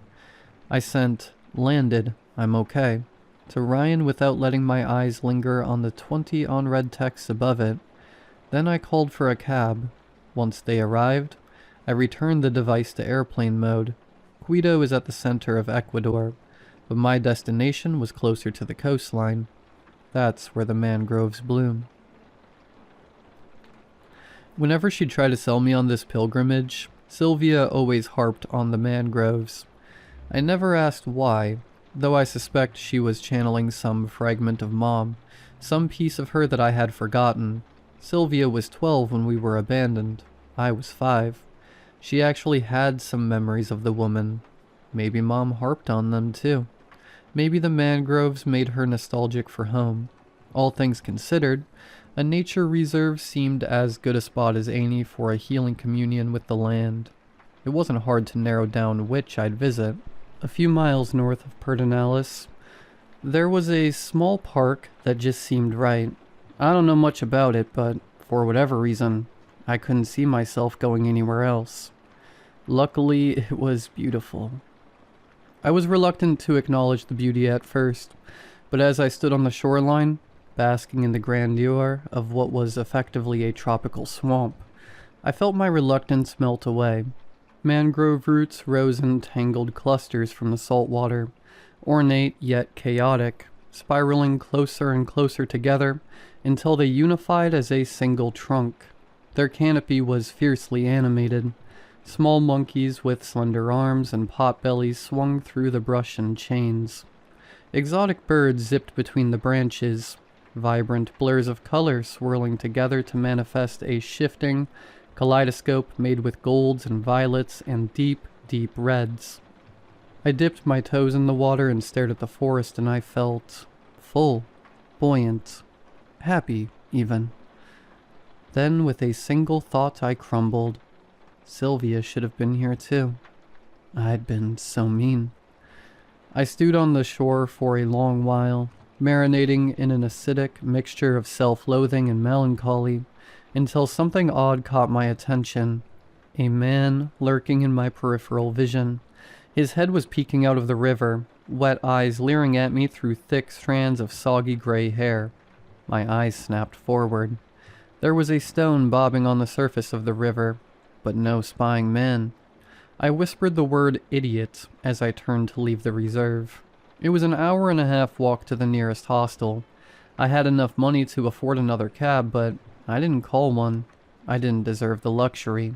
I sent, "Landed, I'm okay," to Ryan without letting my eyes linger on the 20 unread texts above it. Then I called for a cab. Once they arrived, I returned the device to airplane mode. Quito is at the center of Ecuador, but my destination was closer to the coastline. That's where the mangroves bloom. Whenever she tried to sell me on this pilgrimage, Sylvia always harped on the mangroves. I never asked why, though I suspect she was channeling some fragment of Mom, some piece of her that I had forgotten. Sylvia was 12 when we were abandoned. I was 5. She actually had some memories of the woman. Maybe Mom harped on them too. Maybe the mangroves made her nostalgic for home. All things considered, a nature reserve seemed as good a spot as any for a healing communion with the land. It wasn't hard to narrow down which I'd visit. A few miles north of Pedernales, there was a small park that just seemed right. I don't know much about it, but for whatever reason, I couldn't see myself going anywhere else. Luckily, it was beautiful. I was reluctant to acknowledge the beauty at first, but as I stood on the shoreline, basking in the grandeur of what was effectively a tropical swamp, I felt my reluctance melt away. Mangrove roots rose in tangled clusters from the salt water, ornate yet chaotic, spiraling closer and closer together until they unified as a single trunk. Their canopy was fiercely animated. Small monkeys with slender arms and potbellies swung through the brush in chains. Exotic birds zipped between the branches, vibrant blurs of color swirling together to manifest a shifting kaleidoscope made with golds and violets and deep, deep reds. I dipped my toes in the water and stared at the forest, and I felt full, buoyant, happy even. Then with a single thought I crumbled. Sylvia should have been here too. I'd been so mean. I stewed on the shore for a long while, marinating in an acidic mixture of self-loathing and melancholy, until something odd caught my attention. A man lurking in my peripheral vision. His head was peeking out of the river, wet eyes leering at me through thick strands of soggy gray hair. My eyes snapped forward. There was a stone bobbing on the surface of the river, but no spying man. I whispered the word idiot as I turned to leave the reserve. It was an hour-and-a-half walk to the nearest hostel. I had enough money to afford another cab, but I didn't call one. I didn't deserve the luxury.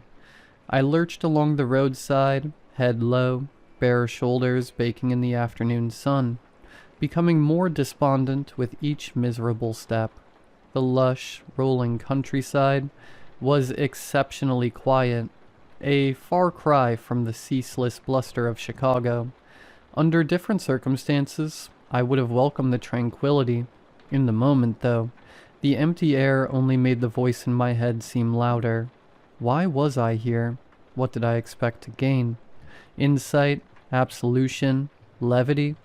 I lurched along the roadside, head low, bare shoulders baking in the afternoon sun, becoming more despondent with each miserable step. The lush, rolling countryside was exceptionally quiet, a far cry from the ceaseless bluster of Chicago. Under different circumstances, I would have welcomed the tranquility. In the moment, though, the empty air only made the voice in my head seem louder. Why was I here? What did I expect to gain? Insight, absolution, levity?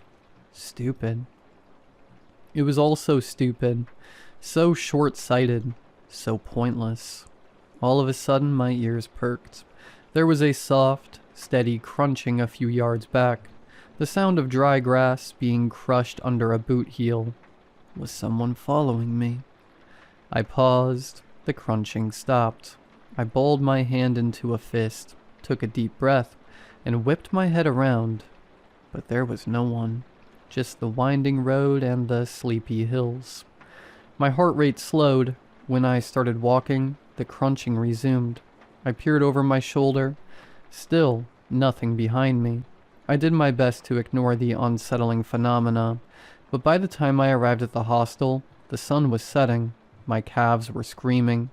Stupid. It was all so stupid. So short-sighted, so pointless. All of a sudden, my ears perked. There was a soft, steady crunching a few yards back, the sound of dry grass being crushed under a boot heel. Was someone following me? I paused. The crunching stopped. I balled my hand into a fist, took a deep breath, and whipped my head around. But there was no one, just the winding road and the sleepy hills. My heart rate slowed. When I started walking, the crunching resumed. I peered over my shoulder. Still, nothing behind me. I did my best to ignore the unsettling phenomena, but by the time I arrived at the hostel, the sun was setting, my calves were screaming,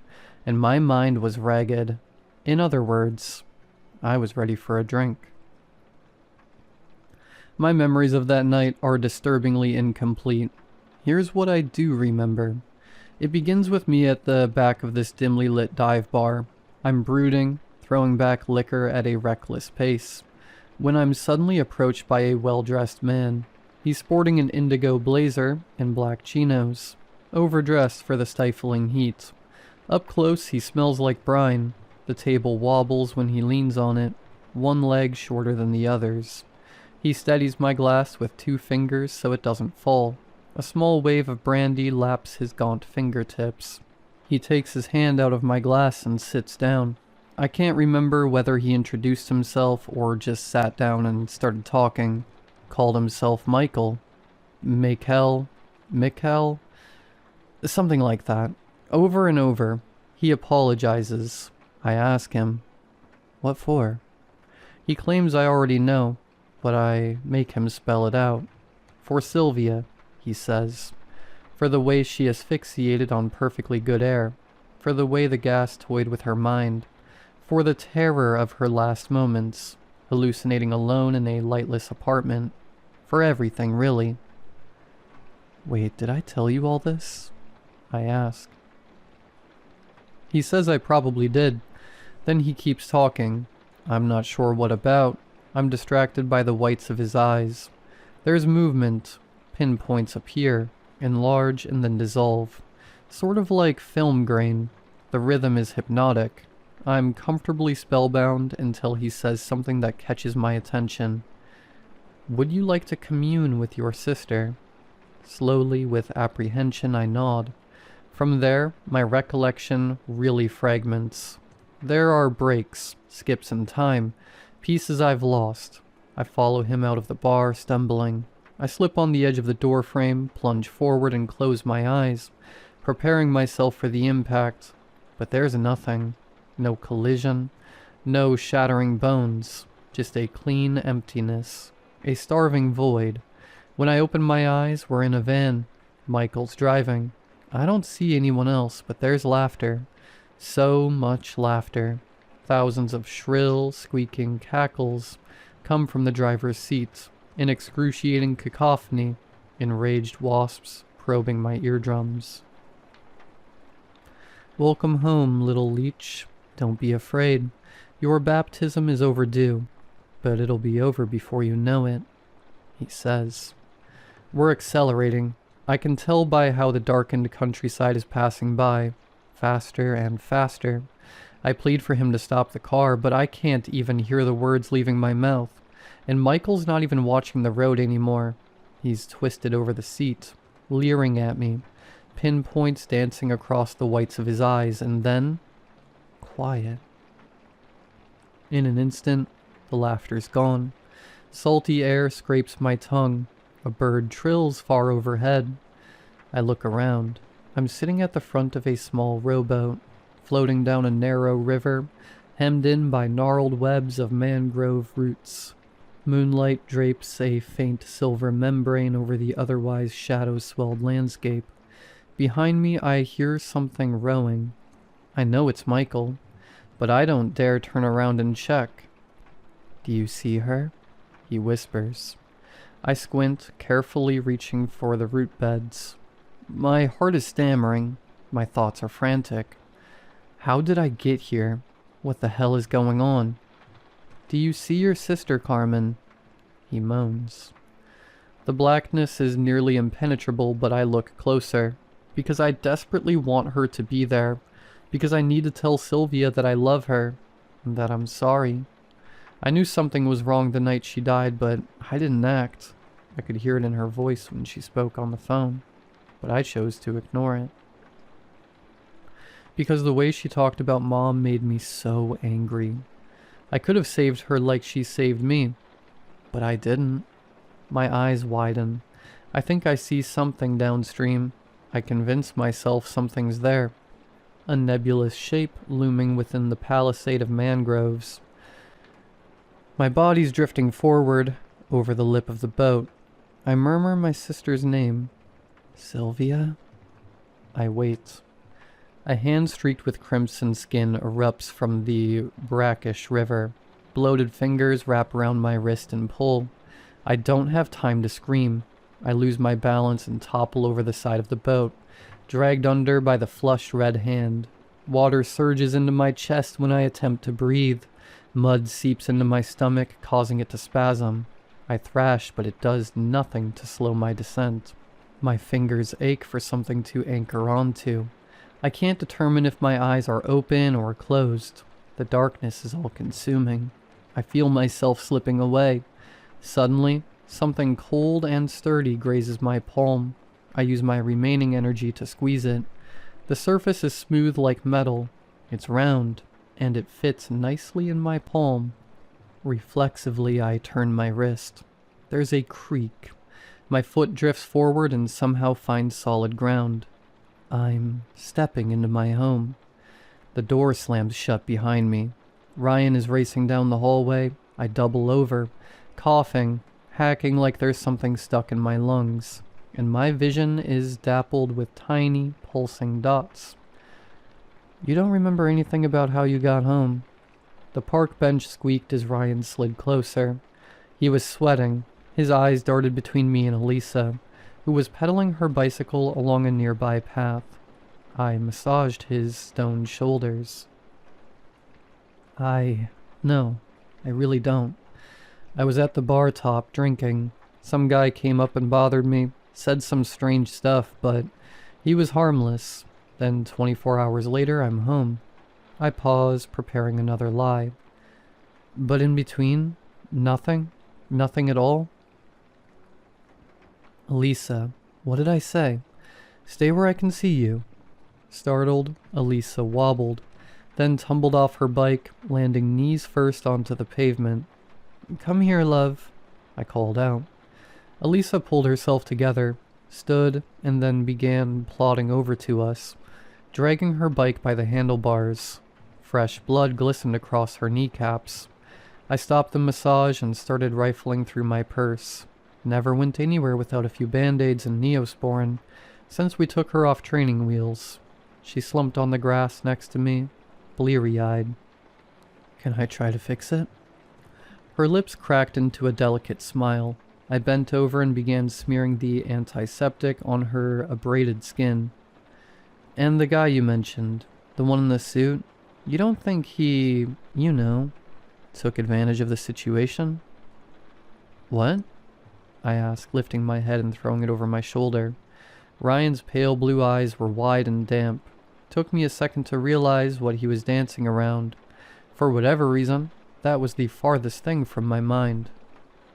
and my mind was ragged. In other words, I was ready for a drink. My memories of that night are disturbingly incomplete. Here's what I do remember. It begins with me at the back of this dimly lit dive bar. I'm brooding, throwing back liquor at a reckless pace, when I'm suddenly approached by a well-dressed man. He's sporting an indigo blazer and black chinos, overdressed for the stifling heat. Up close, he smells like brine. The table wobbles when he leans on it, one leg shorter than the others. He steadies my glass with 2 fingers so it doesn't fall. A small wave of brandy laps his gaunt fingertips. He takes his hand out of my glass and sits down. I can't remember whether he introduced himself or just sat down and started talking. Called himself Michael. Mikhail? Something like that. Over and over. He apologizes. I ask him, "What for?" He claims I already know, but I make him spell it out. "For Sylvia," he says. "For the way she asphyxiated on perfectly good air. For the way the gas toyed with her mind. For the terror of her last moments, hallucinating alone in a lightless apartment. For everything, really." "Wait, did I tell you all this?" I ask. He says I probably did. Then he keeps talking. I'm not sure what about. I'm distracted by the whites of his eyes. There's movement. Pinpoints appear, enlarge, and then dissolve. Sort of like film grain. The rhythm is hypnotic. I'm comfortably spellbound until he says something that catches my attention. "Would you like to commune with your sister?" Slowly, with apprehension, I nod. From there, my recollection really fragments. There are breaks, skips in time, pieces I've lost. I follow him out of the bar, stumbling. I slip on the edge of the door frame, plunge forward and close my eyes, preparing myself for the impact. But there's nothing. No collision, no shattering bones, just a clean emptiness, a starving void. When I open my eyes, we're in a van. Michael's driving. I don't see anyone else, but there's laughter. So much laughter. Thousands of shrill, squeaking cackles come from the driver's seat, in excruciating cacophony, enraged wasps probing my eardrums. "Welcome home, little leech. Don't be afraid. Your baptism is overdue, but it'll be over before you know it," he says. We're accelerating. I can tell by how the darkened countryside is passing by, faster and faster. I plead for him to stop the car, but I can't even hear the words leaving my mouth. And Michael's not even watching the road anymore. He's twisted over the seat, leering at me, pinpoints dancing across the whites of his eyes, and then quiet. In an instant, the laughter's gone. Salty air scrapes my tongue. A bird trills far overhead. I look around. I'm sitting at the front of a small rowboat, floating down a narrow river, hemmed in by gnarled webs of mangrove roots. Moonlight drapes a faint silver membrane over the otherwise shadow-swelled landscape. Behind me, I hear something rowing. I know it's Michael, but I don't dare turn around and check. "Do you see her?" he whispers. I squint, carefully reaching for the root beds. My heart is stammering. My thoughts are frantic. How did I get here? What the hell is going on? "Do you see your sister, Carmen?" he moans. The blackness is nearly impenetrable, but I look closer. because I desperately want her to be there, because I need to tell Sylvia that I love her, and that I'm sorry. I knew something was wrong the night she died, but I didn't act. I could hear it in her voice when she spoke on the phone, but I chose to ignore it. Because the way she talked about Mom made me so angry. I could have saved her like she saved me, but I didn't. My eyes widen. I think I see something downstream. I convince myself something's there. A nebulous shape looming within the palisade of mangroves. My body's drifting forward, over the lip of the boat. I murmur my sister's name. Sylvia? I wait. A hand streaked with crimson skin erupts from the brackish river. Bloated fingers wrap around my wrist and pull. I don't have time to scream. I lose my balance and topple over the side of the boat, dragged under by the flushed red hand. Water surges into my chest when I attempt to breathe. Mud seeps into my stomach, causing it to spasm. I thrash, but it does nothing to slow my descent. My fingers ache for something to anchor onto. I can't determine if my eyes are open or closed. The darkness is all consuming. I feel myself slipping away. Suddenly, something cold and sturdy grazes my palm. I use my remaining energy to squeeze it. The surface is smooth like metal. It's round, and it fits nicely in my palm. Reflexively, I turn my wrist. There's a creak. My foot drifts forward and somehow finds solid ground. I'm stepping into my home. The door slams shut behind me. Ryan is racing down the hallway. I double over, coughing, hacking like there's something stuck in my lungs, and my vision is dappled with tiny, pulsing dots. You don't remember anything about how you got home? The park bench squeaked as Ryan slid closer. He was sweating. His eyes darted between me and Elisa, who was pedaling her bicycle along a nearby path. I massaged his stone shoulders. No, I really don't. I was at the bar top drinking. Some guy came up and bothered me, said some strange stuff, but he was harmless. Then 24 hours later, I'm home. I pause, preparing another lie. But in between, nothing? Nothing at all? Elisa, what did I say? Stay where I can see you. Startled, Elisa wobbled, then tumbled off her bike, landing knees first onto the pavement. Come here, love, I called out. Elisa pulled herself together, stood, and then began plodding over to us, dragging her bike by the handlebars. Fresh blood glistened across her kneecaps. I stopped the massage and started rifling through my purse. Never went anywhere without a few band-aids and Neosporin, since we took her off training wheels. She slumped on the grass next to me, bleary-eyed. Can I try to fix it? Her lips cracked into a delicate smile. I bent over and began smearing the antiseptic on her abraded skin. And the guy you mentioned, the one in the suit, you don't think he, took advantage of the situation? What? I asked, lifting my head and throwing it over my shoulder. Ryan's pale blue eyes were wide and damp. Took me a second to realize what he was dancing around. For whatever reason, that was the farthest thing from my mind.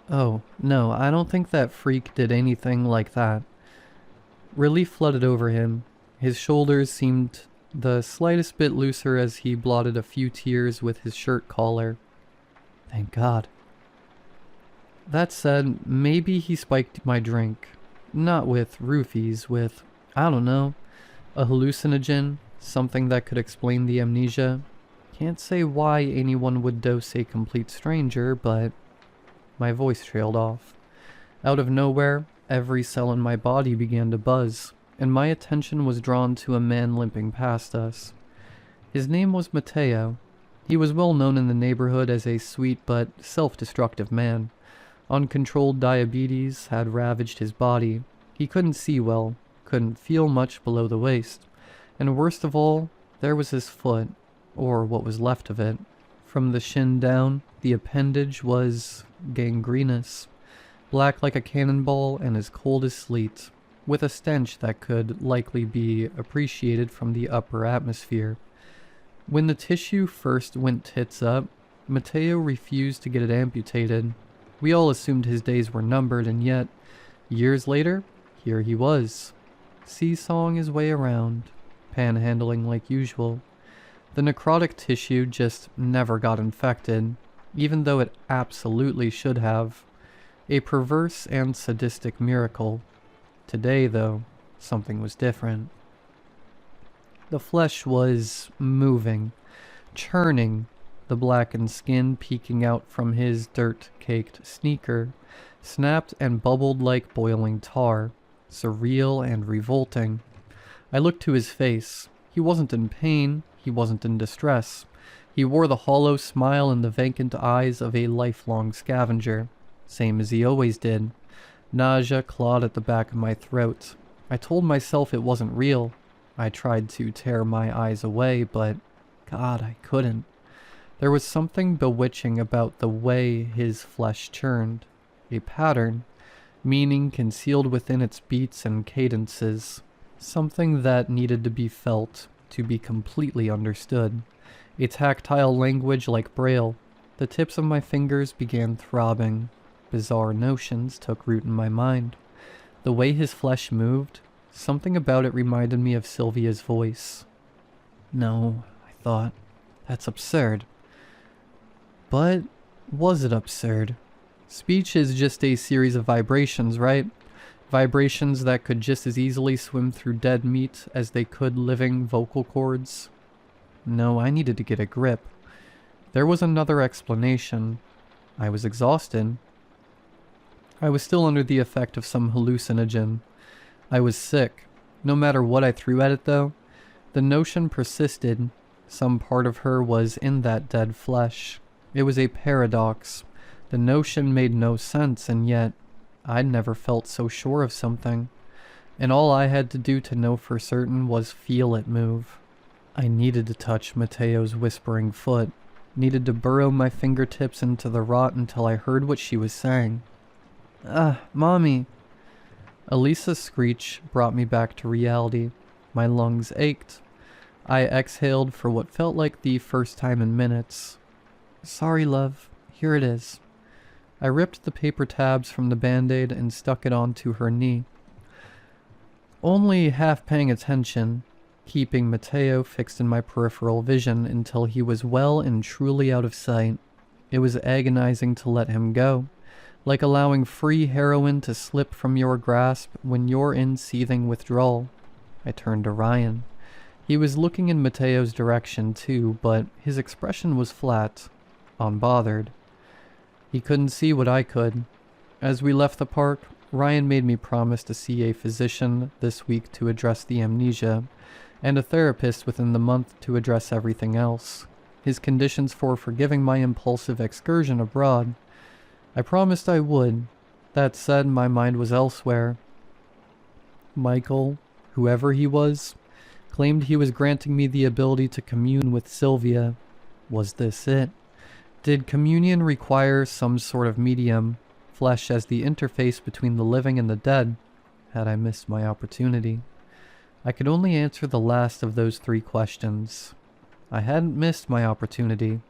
Oh, no, I don't think that freak did anything like that. Relief flooded over him. His shoulders seemed the slightest bit looser as he blotted a few tears with his shirt collar. Thank God. That said, maybe he spiked my drink. Not with roofies, with, I don't know, a hallucinogen, something that could explain the amnesia. Can't say why anyone would dose a complete stranger, but my voice trailed off. Out of nowhere, every cell in my body began to buzz, and my attention was drawn to a man limping past us. His name was Mateo. He was well known in the neighborhood as a sweet but self-destructive man. Uncontrolled diabetes had ravaged his body. He couldn't see well, couldn't feel much below the waist. And worst of all, there was his foot, or what was left of it. From the shin down, the appendage was gangrenous, black like a cannonball and as cold as sleet. with a stench that could likely be appreciated from the upper atmosphere. When the tissue first went tits up, Mateo refused to get it amputated. We all assumed his days were numbered, and yet, years later, here he was, seesawing his way around, panhandling like usual. The necrotic tissue just never got infected, even though it absolutely should have. A perverse and sadistic miracle. Today, though, something was different. The flesh was moving, churning, the blackened skin peeking out from his dirt-caked sneaker, snapped and bubbled like boiling tar, surreal and revolting. I looked to his face. He wasn't in pain, he wasn't in distress. He wore the hollow smile and the vacant eyes of a lifelong scavenger, same as he always did. Nausea clawed at the back of my throat. I told myself it wasn't real. I tried to tear my eyes away, but God, I couldn't. There was something bewitching about the way his flesh churned. A pattern, meaning concealed within its beats and cadences. Something that needed to be felt, to be completely understood. A tactile language like Braille. The tips of my fingers began throbbing. Bizarre notions took root in my mind. The way his flesh moved, something about it reminded me of Sylvia's voice. No, I thought, that's absurd. But was it absurd? Speech is just a series of vibrations, right? Vibrations that could just as easily swim through dead meat as they could living vocal cords. No, I needed to get a grip. There was another explanation. I was exhausted. I was still under the effect of some hallucinogen. I was sick. No matter what I threw at it, though, the notion persisted. Some part of her was in that dead flesh. It was a paradox. The notion made no sense, and yet I'd never felt so sure of something. And all I had to do to know for certain was feel it move. I needed to touch Mateo's whispering foot. Needed to burrow my fingertips into the rot until I heard what she was saying. Mommy. Elisa's screech brought me back to reality. My lungs ached. I exhaled for what felt like the first time in minutes. Sorry, love. Here it is. I ripped the paper tabs from the band-aid and stuck it onto her knee. Only half paying attention, keeping Mateo fixed in my peripheral vision until he was well and truly out of sight. It was agonizing to let him go, like allowing free heroin to slip from your grasp when you're in seething withdrawal. I turned to Ryan. He was looking in Mateo's direction too, but his expression was flat, unbothered. He couldn't see what I could. As we left the park, Ryan made me promise to see a physician this week to address the amnesia, and a therapist within the month to address everything else. His conditions for forgiving my impulsive excursion abroad. I promised I would. That said, my mind was elsewhere. Michael, whoever he was, claimed he was granting me the ability to commune with Sylvia. Was this it? Did communion require some sort of medium, flesh as the interface between the living and the dead? Had I missed my opportunity? I could only answer the last of those three questions. I hadn't missed my opportunity,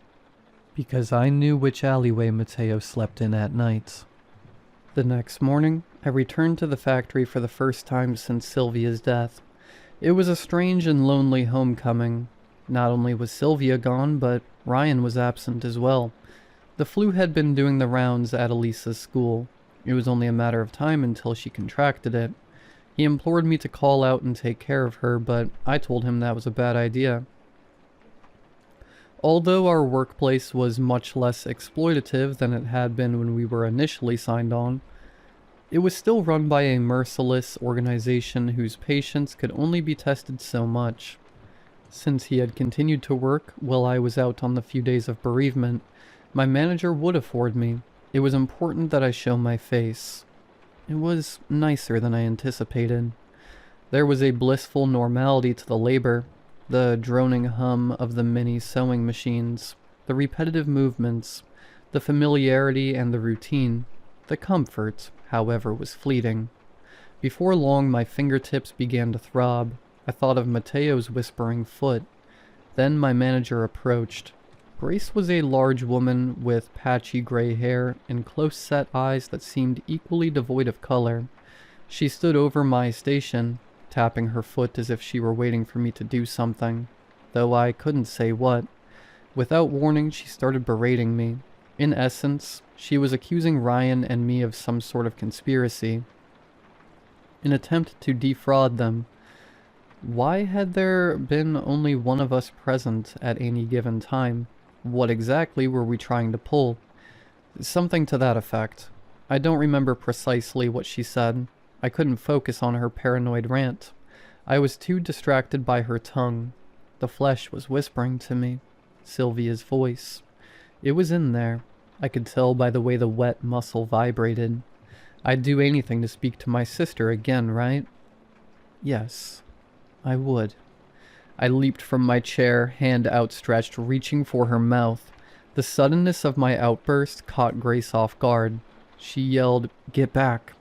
because I knew which alleyway Mateo slept in at night. The next morning, I returned to the factory for the first time since Sylvia's death. It was a strange and lonely homecoming. Not only was Sylvia gone, but Ryan was absent as well. The flu had been doing the rounds at Elisa's school. It was only a matter of time until she contracted it. He implored me to call out and take care of her, but I told him that was a bad idea. Although our workplace was much less exploitative than it had been when we were initially signed on, it was still run by a merciless organization whose patience could only be tested so much. Since he had continued to work while I was out on the few days of bereavement, my manager would afford me. It was important that I show my face. It was nicer than I anticipated. There was a blissful normality to the labor, the droning hum of the many sewing machines, the repetitive movements, the familiarity and the routine. The comfort, however, was fleeting. Before long, my fingertips began to throb. I thought of Mateo's whispering foot. Then my manager approached. Grace was a large woman with patchy gray hair and close-set eyes that seemed equally devoid of color. She stood over my station, tapping her foot as if she were waiting for me to do something, though I couldn't say what. Without warning, she started berating me. In essence, she was accusing Ryan and me of some sort of conspiracy, an attempt to defraud them. Why had there been only one of us present at any given time? What exactly were we trying to pull? Something to that effect. I don't remember precisely what she said. I couldn't focus on her paranoid rant. I was too distracted by her tongue. The flesh was whispering to me. Sylvia's voice. It was in there. I could tell by the way the wet muscle vibrated. I'd do anything to speak to my sister again, right? Yes, I would. I leaped from my chair, hand outstretched, reaching for her mouth. The suddenness of my outburst caught Grace off guard. She yelled, "Get back!"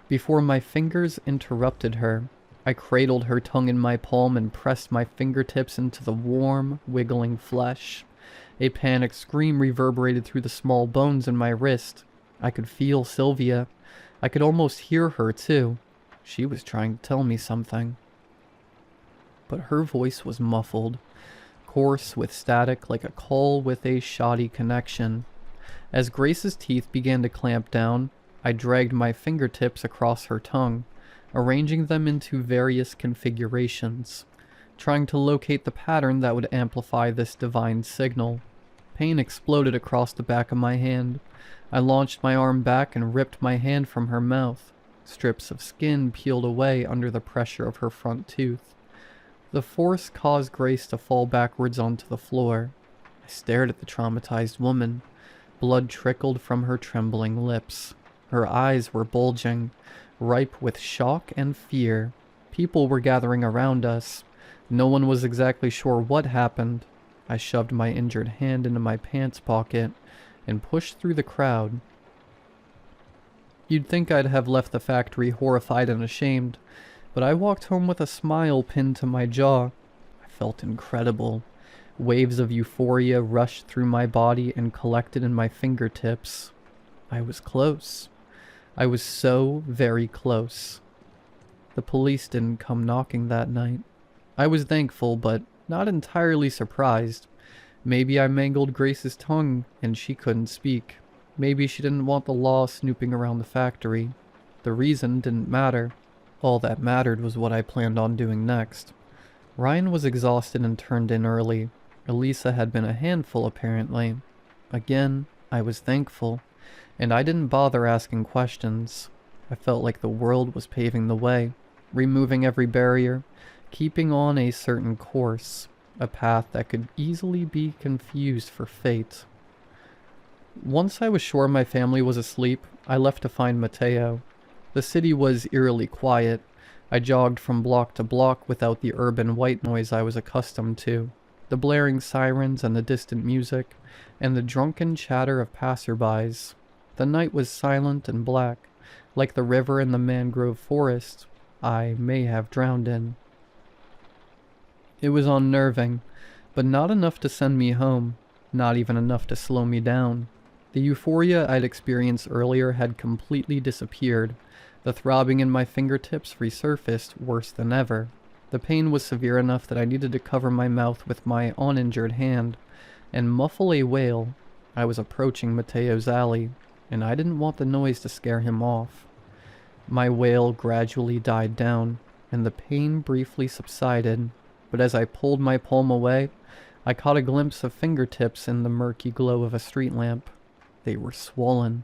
Before my fingers interrupted her, I cradled her tongue in my palm and pressed my fingertips into the warm, wiggling flesh. A panicked scream reverberated through the small bones in my wrist. I could feel Sylvia. I could almost hear her, too. She was trying to tell me something. But her voice was muffled, coarse with static like a call with a shoddy connection. As Grace's teeth began to clamp down, I dragged my fingertips across her tongue, arranging them into various configurations, trying to locate the pattern that would amplify this divine signal. Pain exploded across the back of my hand. I launched my arm back and ripped my hand from her mouth. Strips of skin peeled away under the pressure of her front tooth. The force caused Grace to fall backwards onto the floor. I stared at the traumatized woman. Blood trickled from her trembling lips. Her eyes were bulging, ripe with shock and fear. People were gathering around us. No one was exactly sure what happened. I shoved my injured hand into my pants pocket and pushed through the crowd. You'd think I'd have left the factory horrified and ashamed, but I walked home with a smile pinned to my jaw. I felt incredible. Waves of euphoria rushed through my body and collected in my fingertips. I was close. I was so very close. The police didn't come knocking that night. I was thankful, but not entirely surprised. Maybe I mangled Grace's tongue and she couldn't speak. Maybe she didn't want the law snooping around the factory. The reason didn't matter. All that mattered was what I planned on doing next. Ryan was exhausted and turned in early. Elisa had been a handful, apparently. Again, I was thankful, and I didn't bother asking questions. I felt like the world was paving the way, removing every barrier, keeping on a certain course, a path that could easily be confused for fate. Once I was sure my family was asleep, I left to find Mateo. The city was eerily quiet. I jogged from block to block without the urban white noise I was accustomed to, the blaring sirens and the distant music, and the drunken chatter of passerbys. The night was silent and black, like the river in the mangrove forest I may have drowned in. It was unnerving, but not enough to send me home, not even enough to slow me down. The euphoria I'd experienced earlier had completely disappeared. The throbbing in my fingertips resurfaced worse than ever. The pain was severe enough that I needed to cover my mouth with my uninjured hand and muffle a wail. I was approaching Mateo's alley, and I didn't want the noise to scare him off. My wail gradually died down, and the pain briefly subsided, but as I pulled my palm away, I caught a glimpse of fingertips in the murky glow of a street lamp. They were swollen.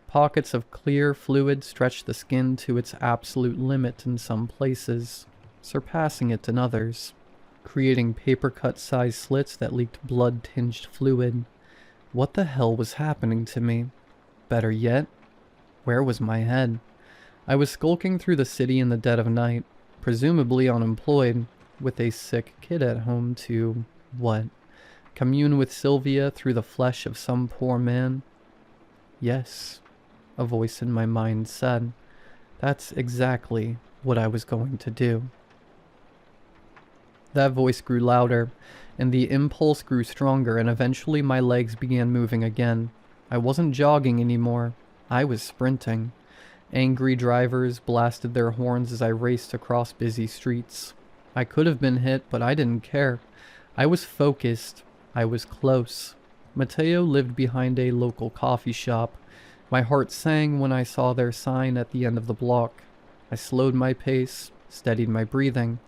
Pockets of clear fluid stretched the skin to its absolute limit in some places, surpassing it in others, creating paper-cut-sized slits that leaked blood-tinged fluid. What the hell was happening to me? Better yet, where was my head? I was skulking through the city in the dead of night, presumably unemployed, with a sick kid at home to, what? Commune with Sylvia through the flesh of some poor man? Yes, a voice in my mind said, That's exactly what I was going to do. That voice grew louder, and the impulse grew stronger, and eventually my legs began moving again. I wasn't jogging anymore. I was sprinting. Angry drivers blasted their horns as I raced across busy streets. I could have been hit, but I didn't care. I was focused. I was close. Mateo lived behind a local coffee shop. My heart sang when I saw their sign at the end of the block. I slowed my pace, steadied my breathing,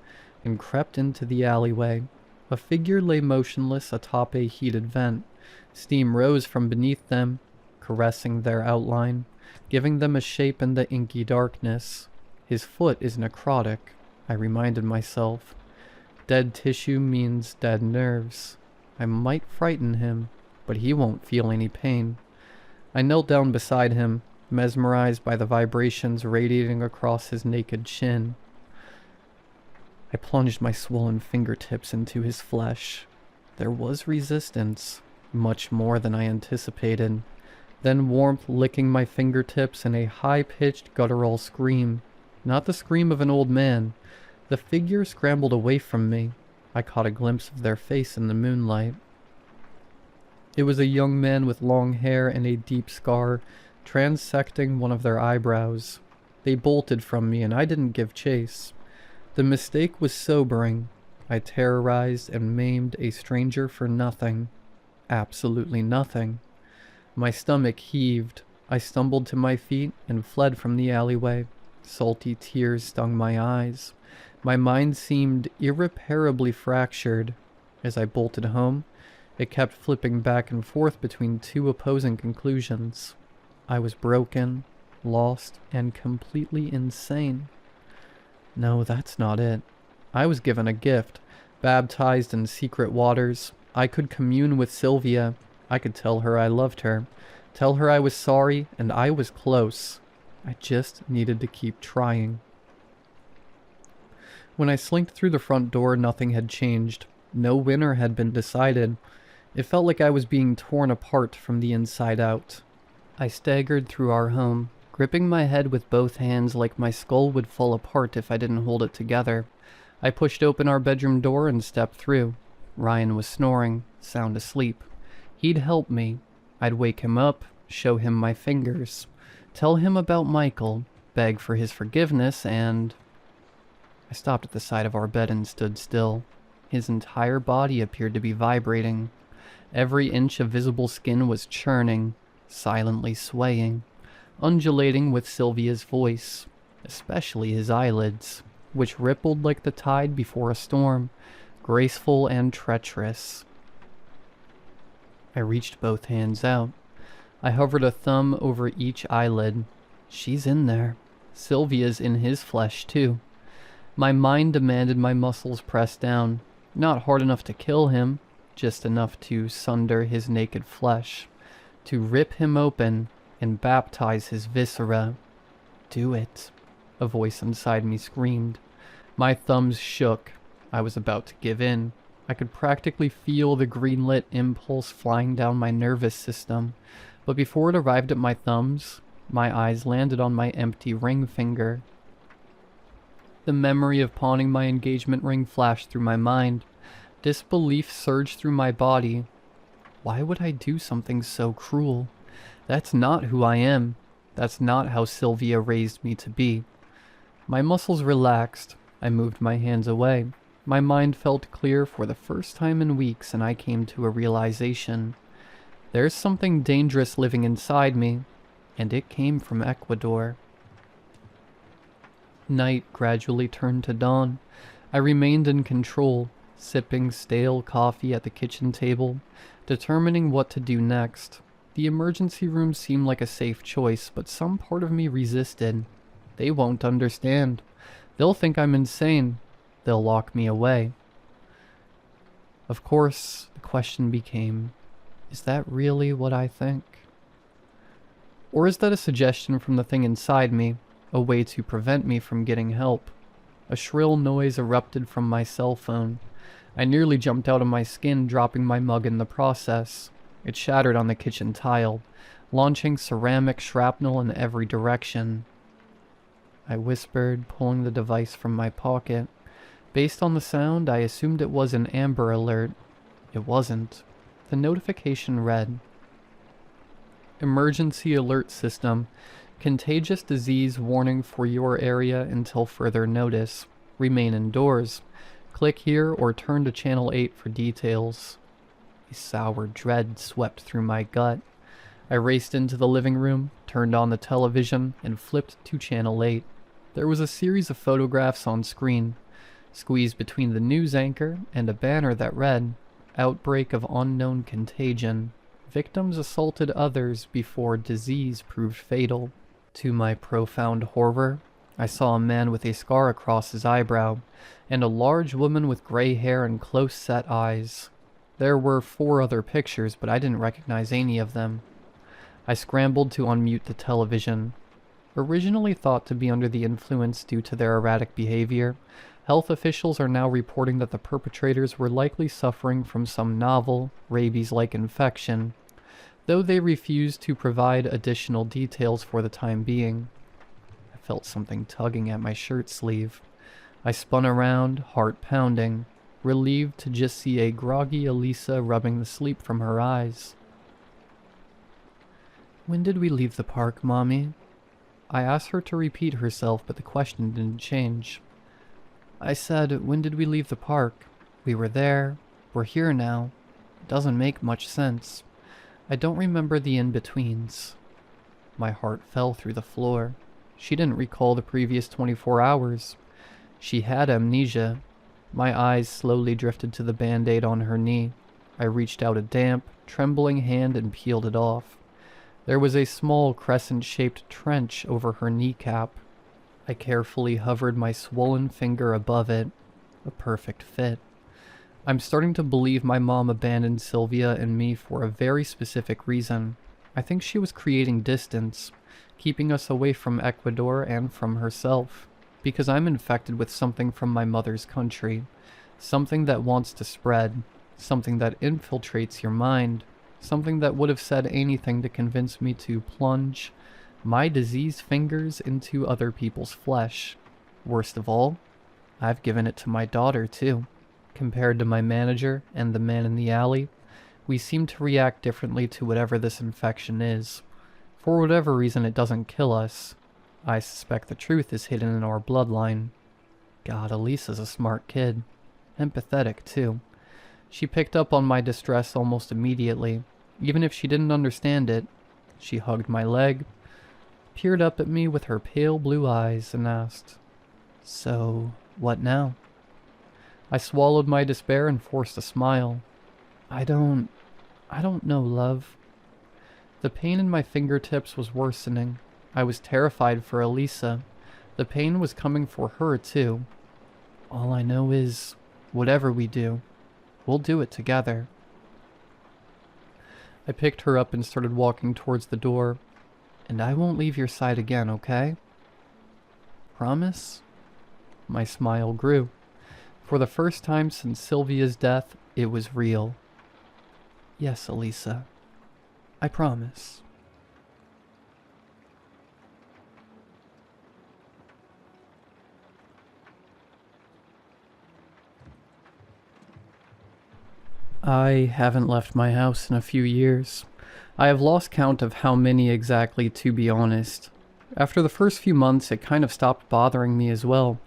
and crept into the alleyway. A figure lay motionless atop a heated vent. Steam rose from beneath them, caressing their outline, giving them a shape in the inky darkness. His foot is necrotic, I reminded myself. Dead tissue means dead nerves. I might frighten him, but he won't feel any pain. I knelt down beside him, mesmerized by the vibrations radiating across his naked chin. I plunged my swollen fingertips into his flesh. There was resistance, much more than I anticipated. Then warmth licking my fingertips and a high-pitched guttural scream. Not the scream of an old man. The figure scrambled away from me. I caught a glimpse of their face in the moonlight. It was a young man with long hair and a deep scar transecting one of their eyebrows. They bolted from me, and I didn't give chase. The mistake was sobering. I terrorized and maimed a stranger for nothing. Absolutely nothing. My stomach heaved. I stumbled to my feet and fled from the alleyway. Salty tears stung my eyes. My mind seemed irreparably fractured. As I bolted home, it kept flipping back and forth between two opposing conclusions. I was broken, lost, and completely insane. No, that's not it. I was given a gift, baptized in secret waters. I could commune with Sylvia. I could tell her I loved her, tell her I was sorry, and I was close. I just needed to keep trying. When I slinked through the front door, nothing had changed. No winner had been decided. It felt like I was being torn apart from the inside out. I staggered through our home, gripping my head with both hands like my skull would fall apart if I didn't hold it together. I pushed open our bedroom door and stepped through. Ryan was snoring, sound asleep. He'd help me. I'd wake him up, show him my fingers, tell him about Michael, beg for his forgiveness, and... I stopped at the side of our bed and stood still. His entire body appeared to be vibrating. Every inch of visible skin was churning, silently swaying, undulating with Sylvia's voice, especially his eyelids, which rippled like the tide before a storm, graceful and treacherous. I reached both hands out. I hovered a thumb over each eyelid. She's in there. Sylvia's in his flesh, too. My mind demanded my muscles press down, not hard enough to kill him, just enough to sunder his naked flesh, to rip him open and baptize his viscera. Do it, a voice inside me screamed. My thumbs shook. I was about to give in. I could practically feel the green-lit impulse flying down my nervous system, but before it arrived at my thumbs, my eyes landed on my empty ring finger. The memory of pawning my engagement ring flashed through my mind. Disbelief surged through my body. Why would I do something so cruel? That's not who I am. That's not how Sylvia raised me to be. My muscles relaxed. I moved my hands away. My mind felt clear for the first time in weeks, and I came to a realization. There's something dangerous living inside me, and it came from Ecuador. Night gradually turned to dawn. I remained in control, sipping stale coffee at the kitchen table, determining what to do next. The emergency room seemed like a safe choice, but some part of me resisted. They won't understand. They'll think I'm insane. They'll lock me away. Of course, the question became, is that really what I think? Or is that a suggestion from the thing inside me, a way to prevent me from getting help? A shrill noise erupted from my cell phone. I nearly jumped out of my skin, dropping my mug in the process. It shattered on the kitchen tile, launching ceramic shrapnel in every direction. I whispered, pulling the device from my pocket. Based on the sound, I assumed it was an Amber Alert. It wasn't. The notification read, Emergency Alert System. Contagious disease warning for your area until further notice. Remain indoors. Click here or turn to Channel 8 for details. A sour dread swept through my gut. I raced into the living room, turned on the television, and flipped to Channel 8. There was a series of photographs on screen, squeezed between the news anchor and a banner that read, Outbreak of Unknown Contagion. Victims assaulted others before disease proved fatal. To my profound horror, I saw a man with a scar across his eyebrow, and a large woman with gray hair and close-set eyes. There were 4 other pictures, but I didn't recognize any of them. I scrambled to unmute the television. Originally thought to be under the influence due to their erratic behavior, health officials are now reporting that the perpetrators were likely suffering from some novel, rabies-like infection, though they refused to provide additional details for the time being. I felt something tugging at my shirt sleeve. I spun around, heart pounding, relieved to just see a groggy Elisa rubbing the sleep from her eyes. When did we leave the park, Mommy? I asked her to repeat herself, but the question didn't change. I said, when did we leave the park? We were there. We're here now. It doesn't make much sense. I don't remember the in-betweens. My heart fell through the floor. She didn't recall the previous 24 hours. She had amnesia. My eyes slowly drifted to the band-aid on her knee. I reached out a damp, trembling hand and peeled it off. There was a small crescent-shaped trench over her kneecap. I carefully hovered my swollen finger above it. A perfect fit. I'm starting to believe my mom abandoned Sylvia and me for a very specific reason. I think she was creating distance, keeping us away from Ecuador and from herself, because I'm infected with something from my mother's country, something that wants to spread, something that infiltrates your mind, something that would have said anything to convince me to plunge my diseased fingers into other people's flesh. Worst of all, I've given it to my daughter too. Compared to my manager and the man in the alley, we seem to react differently to whatever this infection is. For whatever reason, it doesn't kill us. I suspect the truth is hidden in our bloodline. God, Elisa's a smart kid. Empathetic, too. She picked up on my distress almost immediately. Even if she didn't understand it, she hugged my leg, peered up at me with her pale blue eyes, and asked, So, what now? I swallowed my despair and forced a smile. I don't know, love. The pain in my fingertips was worsening. I was terrified for Elisa. The pain was coming for her, too. All I know is, whatever we do, we'll do it together. I picked her up and started walking towards the door. And I won't leave your side again, okay? Promise? My smile grew. For the first time since Sylvia's death, it was real. Yes, Elisa. I promise. I haven't left my house in a few years. I have lost count of how many exactly, to be honest. After the first few months, it kind of stopped bothering me as well.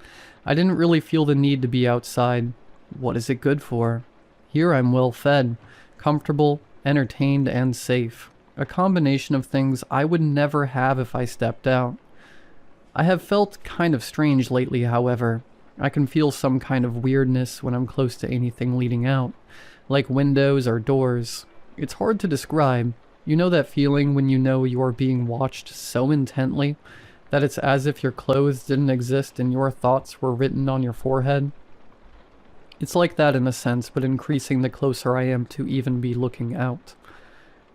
I didn't really feel the need to be outside. What is it good for? Here I'm well fed, comfortable, entertained, and safe. A combination of things I would never have if I stepped out. I have felt kind of strange lately, however. I can feel some kind of weirdness when I'm close to anything leading out, like windows or doors. It's hard to describe. You know that feeling when you know you are being watched so intently that it's as if your clothes didn't exist and your thoughts were written on your forehead? It's like that in a sense, but increasing the closer I am to even be looking out.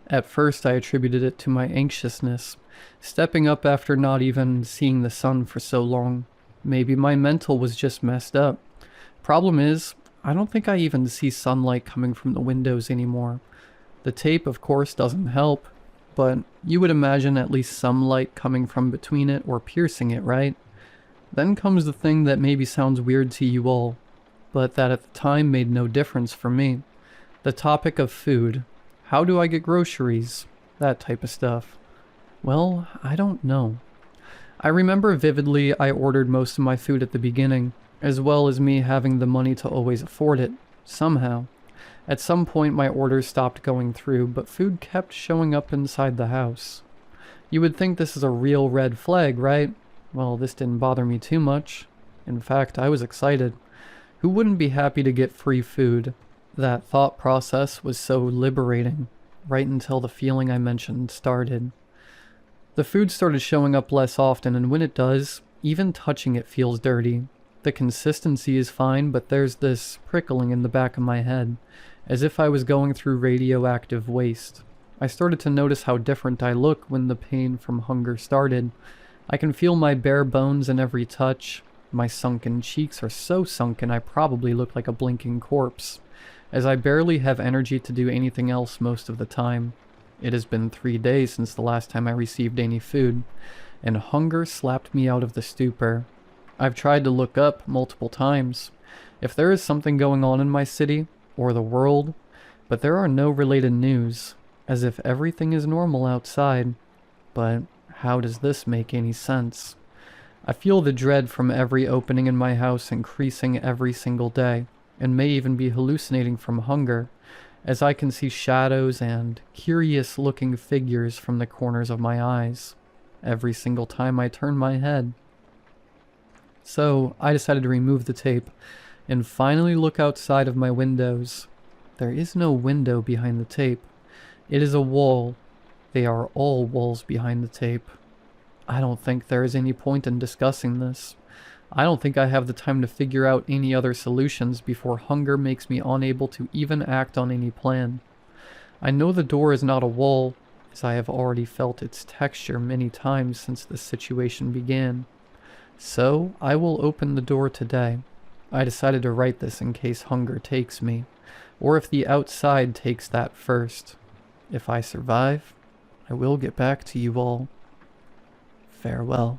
At first I attributed it to my anxiousness, stepping up after not even seeing the sun for so long. Maybe my mental was just messed up. Problem is, I don't think I even see sunlight coming from the windows anymore. The tape, of course, doesn't help, but you would imagine at least some light coming from between it or piercing it, right? Then comes the thing that maybe sounds weird to you all, but that at the time made no difference for me. The topic of food. How do I get groceries? That type of stuff. Well, I don't know. I remember vividly I ordered most of my food at the beginning, as well as me having the money to always afford it, somehow. At some point my orders stopped going through, but food kept showing up inside the house. You would think this is a real red flag, right? Well, this didn't bother me too much. In fact, I was excited. Who wouldn't be happy to get free food? That thought process was so liberating, right until the feeling I mentioned started. The food started showing up less often, and when it does, even touching it feels dirty. The consistency is fine, but there's this prickling in the back of my head, as if I was going through radioactive waste. I started to notice how different I look when the pain from hunger started. I can feel my bare bones in every touch. My sunken cheeks are so sunken I probably look like a blinking corpse, as I barely have energy to do anything else most of the time. It has been 3 days since the last time I received any food, and hunger slapped me out of the stupor. I've tried to look up multiple times if there is something going on in my city or the world, but there are no related news, as if everything is normal outside. But how does this make any sense? I feel the dread from every opening in my house increasing every single day, and may even be hallucinating from hunger, as I can see shadows and curious-looking figures from the corners of my eyes, every single time I turn my head. So, I decided to remove the tape, and finally look outside of my windows. There is no window behind the tape. It is a wall. They are all walls behind the tape. I don't think there is any point in discussing this. I don't think I have the time to figure out any other solutions before hunger makes me unable to even act on any plan. I know the door is not a wall, as I have already felt its texture many times since this situation began. So, I will open the door today. I decided to write this in case hunger takes me, or if the outside takes that first. If I survive, I will get back to you all. Farewell.